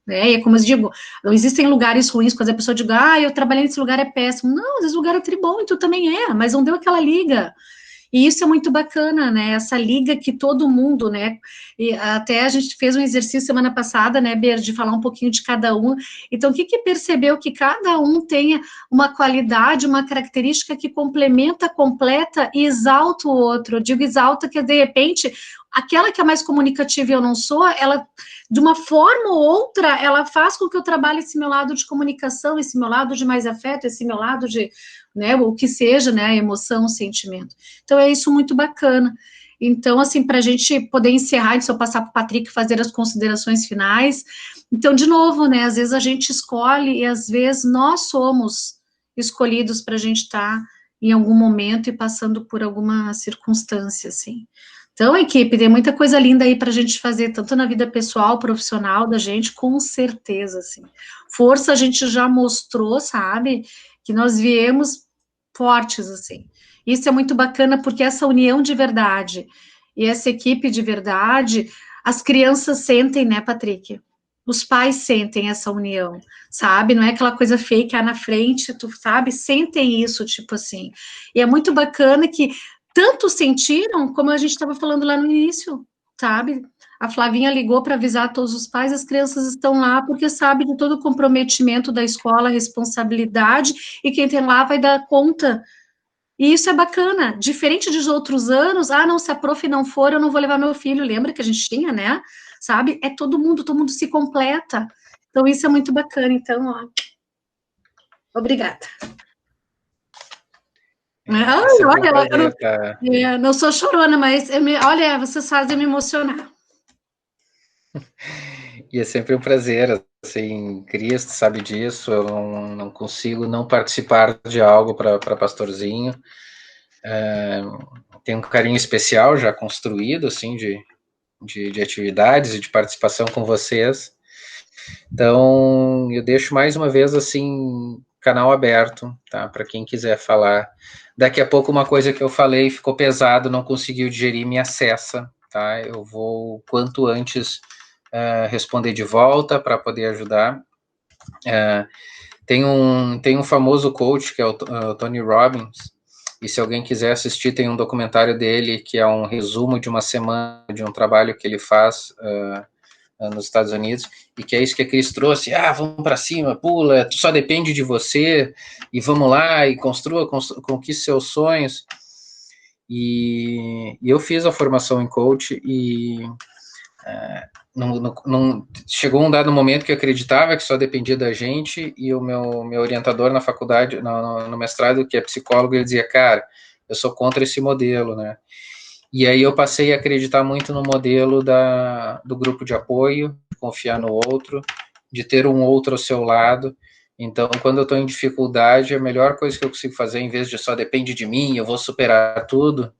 Né? E é como eu digo, não existem lugares ruins, quando a pessoa diz, ah, eu trabalhei nesse lugar, é péssimo. Não, às vezes o lugar é tribom, e tu também é, mas não deu aquela liga. E isso é muito bacana, né, essa liga que todo mundo, né, e até a gente fez um exercício semana passada, né, Ber, de falar um pouquinho de cada um, então o que percebeu? Que cada um tenha uma qualidade, uma característica que complementa, completa e exalta o outro. Eu digo exalta que, de repente, aquela que é mais comunicativa e eu não sou, ela, de uma forma ou outra, ela faz com que eu trabalhe esse meu lado de comunicação, esse meu lado de mais afeto, esse meu lado de, né, o que seja, né, a emoção, o sentimento. Então, é isso muito bacana. Então, assim, para a gente poder encerrar, antes de eu passar para o Patrick fazer as considerações finais, então, de novo, né, às vezes a gente escolhe e às vezes nós somos escolhidos para a gente estar em algum momento e passando por alguma circunstância, assim. Então, equipe, tem muita coisa linda aí para a gente fazer, tanto na vida pessoal, profissional da gente, com certeza, assim. Força a gente já mostrou, sabe, que nós viemos fortes, assim. Isso é muito bacana, porque essa união de verdade e essa equipe de verdade, as crianças sentem, né, Patrick? Os pais sentem essa união, sabe? Não é aquela coisa fake, na frente, tu sabe? Sentem isso, tipo assim. E é muito bacana que tanto sentiram, como a gente estava falando lá no início, sabe? A Flavinha ligou para avisar todos os pais, as crianças estão lá porque sabe de todo o comprometimento da escola, a responsabilidade, e quem tem lá vai dar conta. E isso é bacana, diferente dos outros anos, não, se a prof não for, eu não vou levar meu filho, lembra que a gente tinha, né? Sabe? É todo mundo se completa. Então, isso é muito bacana. Então, ó, obrigada. Olha, eu não sou chorona, mas olha, vocês fazem me emocionar. E é sempre um prazer, assim, Cris, tu sabe disso, eu não consigo não participar de algo para Pastorzinho. Tem um carinho especial já construído, assim, de atividades e de participação com vocês. Então, eu deixo mais uma vez, assim, canal aberto, tá? Para quem quiser falar. Daqui a pouco, uma coisa que eu falei ficou pesado, não conseguiu digerir, me acessa, tá? Eu vou, quanto antes, responder de volta para poder ajudar. Tem um famoso coach, que é o Tony Robbins, e se alguém quiser assistir, tem um documentário dele, que é um resumo de uma semana de um trabalho que ele faz nos Estados Unidos, e que é isso que a Cris trouxe, vamos para cima, pula, só depende de você, e vamos lá, e conquiste seus sonhos. E eu fiz a formação em coach, e chegou um dado momento que eu acreditava que só dependia da gente, e o meu orientador na faculdade, no mestrado, que é psicólogo, ele dizia, cara, eu sou contra esse modelo, né? E aí eu passei a acreditar muito no modelo do grupo de apoio, confiar no outro, de ter um outro ao seu lado. Então, quando eu estou em dificuldade, a melhor coisa que eu consigo fazer, em vez de só depende de mim, eu vou superar tudo,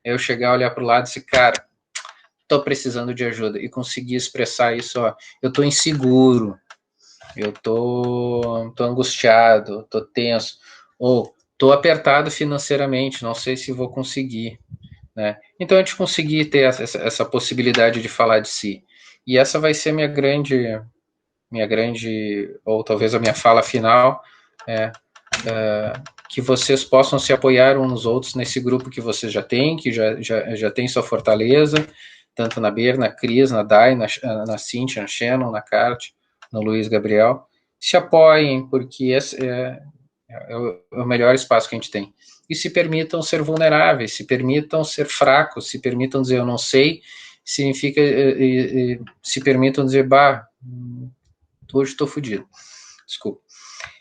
é eu chegar, olhar para o lado e dizer, cara, estou precisando de ajuda, e conseguir expressar isso, ó, eu estou inseguro, eu tô angustiado, tô tenso, ou tô apertado financeiramente, não sei se vou conseguir, né? Então, a gente conseguir ter essa possibilidade de falar de si. E essa vai ser minha grande, ou talvez a minha fala final, que vocês possam se apoiar uns nos outros nesse grupo que vocês já têm, que já tem sua fortaleza, tanto na Ber, na Cris, na Dai, na Cíntia, na Shannon, na Cart, no Luiz Gabriel. Se apoiem, porque esse é o melhor espaço que a gente tem. E se permitam ser vulneráveis, se permitam ser fracos, se permitam dizer eu não sei, significa se permitam dizer, bah, hoje estou fodido. Desculpa.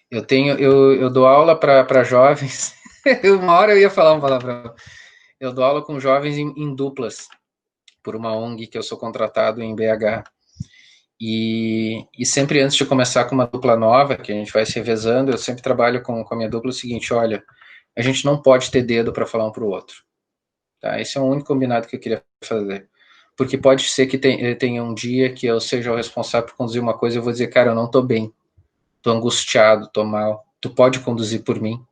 Eu dou aula para jovens, uma hora eu ia falar uma palavra, eu dou aula com jovens em duplas, por uma ONG que eu sou contratado em BH, e sempre antes de começar com uma dupla nova, que a gente vai se revezando, eu sempre trabalho com a minha dupla o seguinte, olha, a gente não pode ter dedo para falar um para o outro, tá? Esse é o único combinado que eu queria fazer, porque pode ser que tenha um dia que eu seja o responsável por conduzir uma coisa, eu vou dizer, cara, eu não tô bem, tô angustiado, tô mal, tu pode conduzir por mim?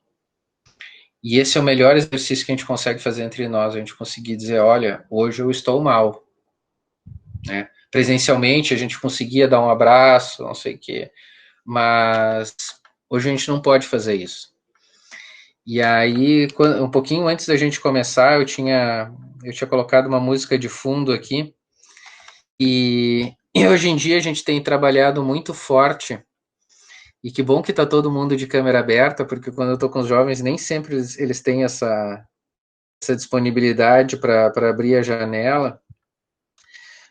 E esse é o melhor exercício que a gente consegue fazer entre nós, a gente conseguir dizer, olha, hoje eu estou mal, né? Presencialmente a gente conseguia dar um abraço, não sei o quê, mas hoje a gente não pode fazer isso. E aí, um pouquinho antes da gente começar, eu tinha colocado uma música de fundo aqui, e hoje em dia a gente tem trabalhado muito forte, e que bom que está todo mundo de câmera aberta, porque quando eu estou com os jovens, nem sempre eles têm essa disponibilidade para abrir a janela,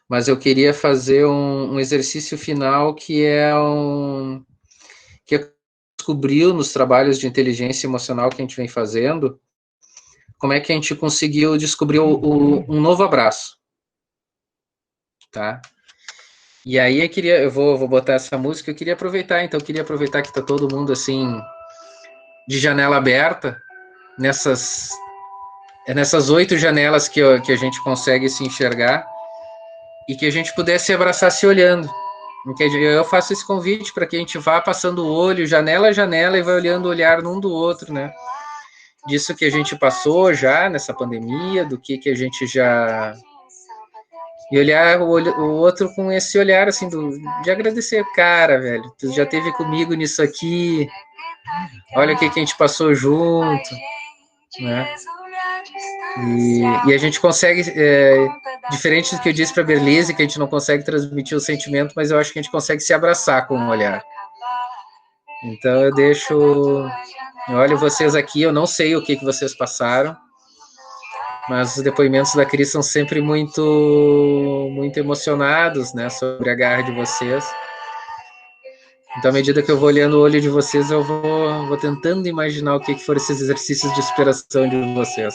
mas eu queria fazer um exercício final que descobriu nos trabalhos de inteligência emocional que a gente vem fazendo, como é que a gente conseguiu descobrir um novo abraço, tá? E aí eu vou botar essa música, eu queria aproveitar que tá todo mundo assim, de janela aberta, nessas 8 janelas que a gente consegue se enxergar, e que a gente pudesse abraçar se olhando. Eu faço esse convite para que a gente vá passando o olho, janela a janela, e vai olhando o olhar num do outro, né? Disso que a gente passou já nessa pandemia, do que a gente já... E olhar o outro com esse olhar, assim, de agradecer. Cara, velho, tu já esteve comigo nisso aqui, olha o que a gente passou junto, né? E a gente consegue, diferente do que eu disse para a Berlise, que a gente não consegue transmitir o sentimento, mas eu acho que a gente consegue se abraçar com um olhar. Então eu olho vocês aqui, eu não sei o que vocês passaram, mas os depoimentos da Cris são sempre muito, muito emocionados, né, sobre a garra de vocês. Então, à medida que eu vou olhando o olho de vocês, eu vou tentando imaginar o que foram esses exercícios de inspiração de vocês.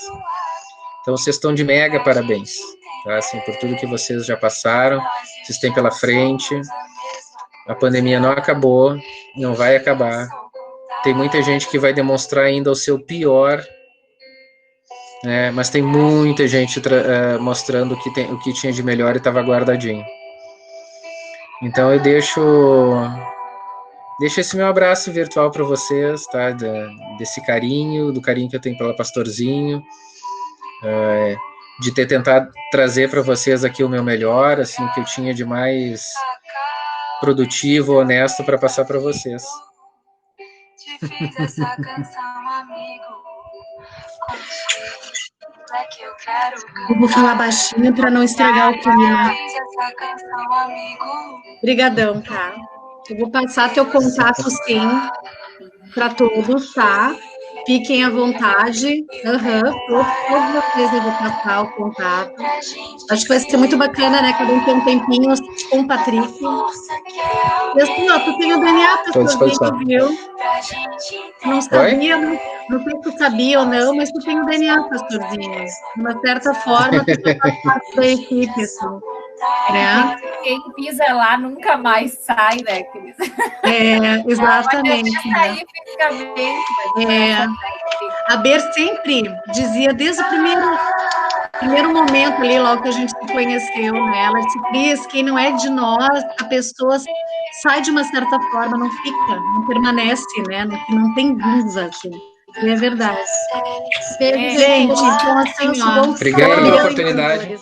Então, vocês estão de mega parabéns, tá? Assim, por tudo que vocês já passaram, vocês têm pela frente. A pandemia não acabou, não vai acabar. Tem muita gente que vai demonstrar ainda o seu pior, né? Mas tem muita gente mostrando o que tinha de melhor e estava guardadinho. Então, eu deixo esse meu abraço virtual para vocês, tá? Desse carinho, do carinho que eu tenho pela Pastorzinho, de ter tentado trazer para vocês aqui o meu melhor, assim, que eu tinha de mais produtivo, honesto para passar para vocês. Eu vou falar baixinho para não estragar o clima. Obrigadão, tá? Eu vou passar teu contato, sim, para todos, tá? Fiquem à vontade. Todos vocês eu vou passar o contato. Acho que vai ser muito bacana, né? Cada um tem um tempinho com o Patrick. E assim, ó, tu tem o DNA, pastorzinho, viu? Não sabia, não sei se tu sabia ou não, mas tu tem o DNA, pastorzinho. De uma certa forma, tu faz parte da equipe, assim. Né? Quem pisa lá nunca mais sai, né, Cris? Exatamente. Sair fisicamente. A Ber sempre dizia, desde o primeiro momento ali, logo que a gente se conheceu, né? Ela disse, Cris, quem não é de nós, a pessoa sai de uma certa forma, não fica, não permanece, né? Não tem dúvida, assim. E é verdade. Gente, então assim, ó. Obrigado pela oportunidade.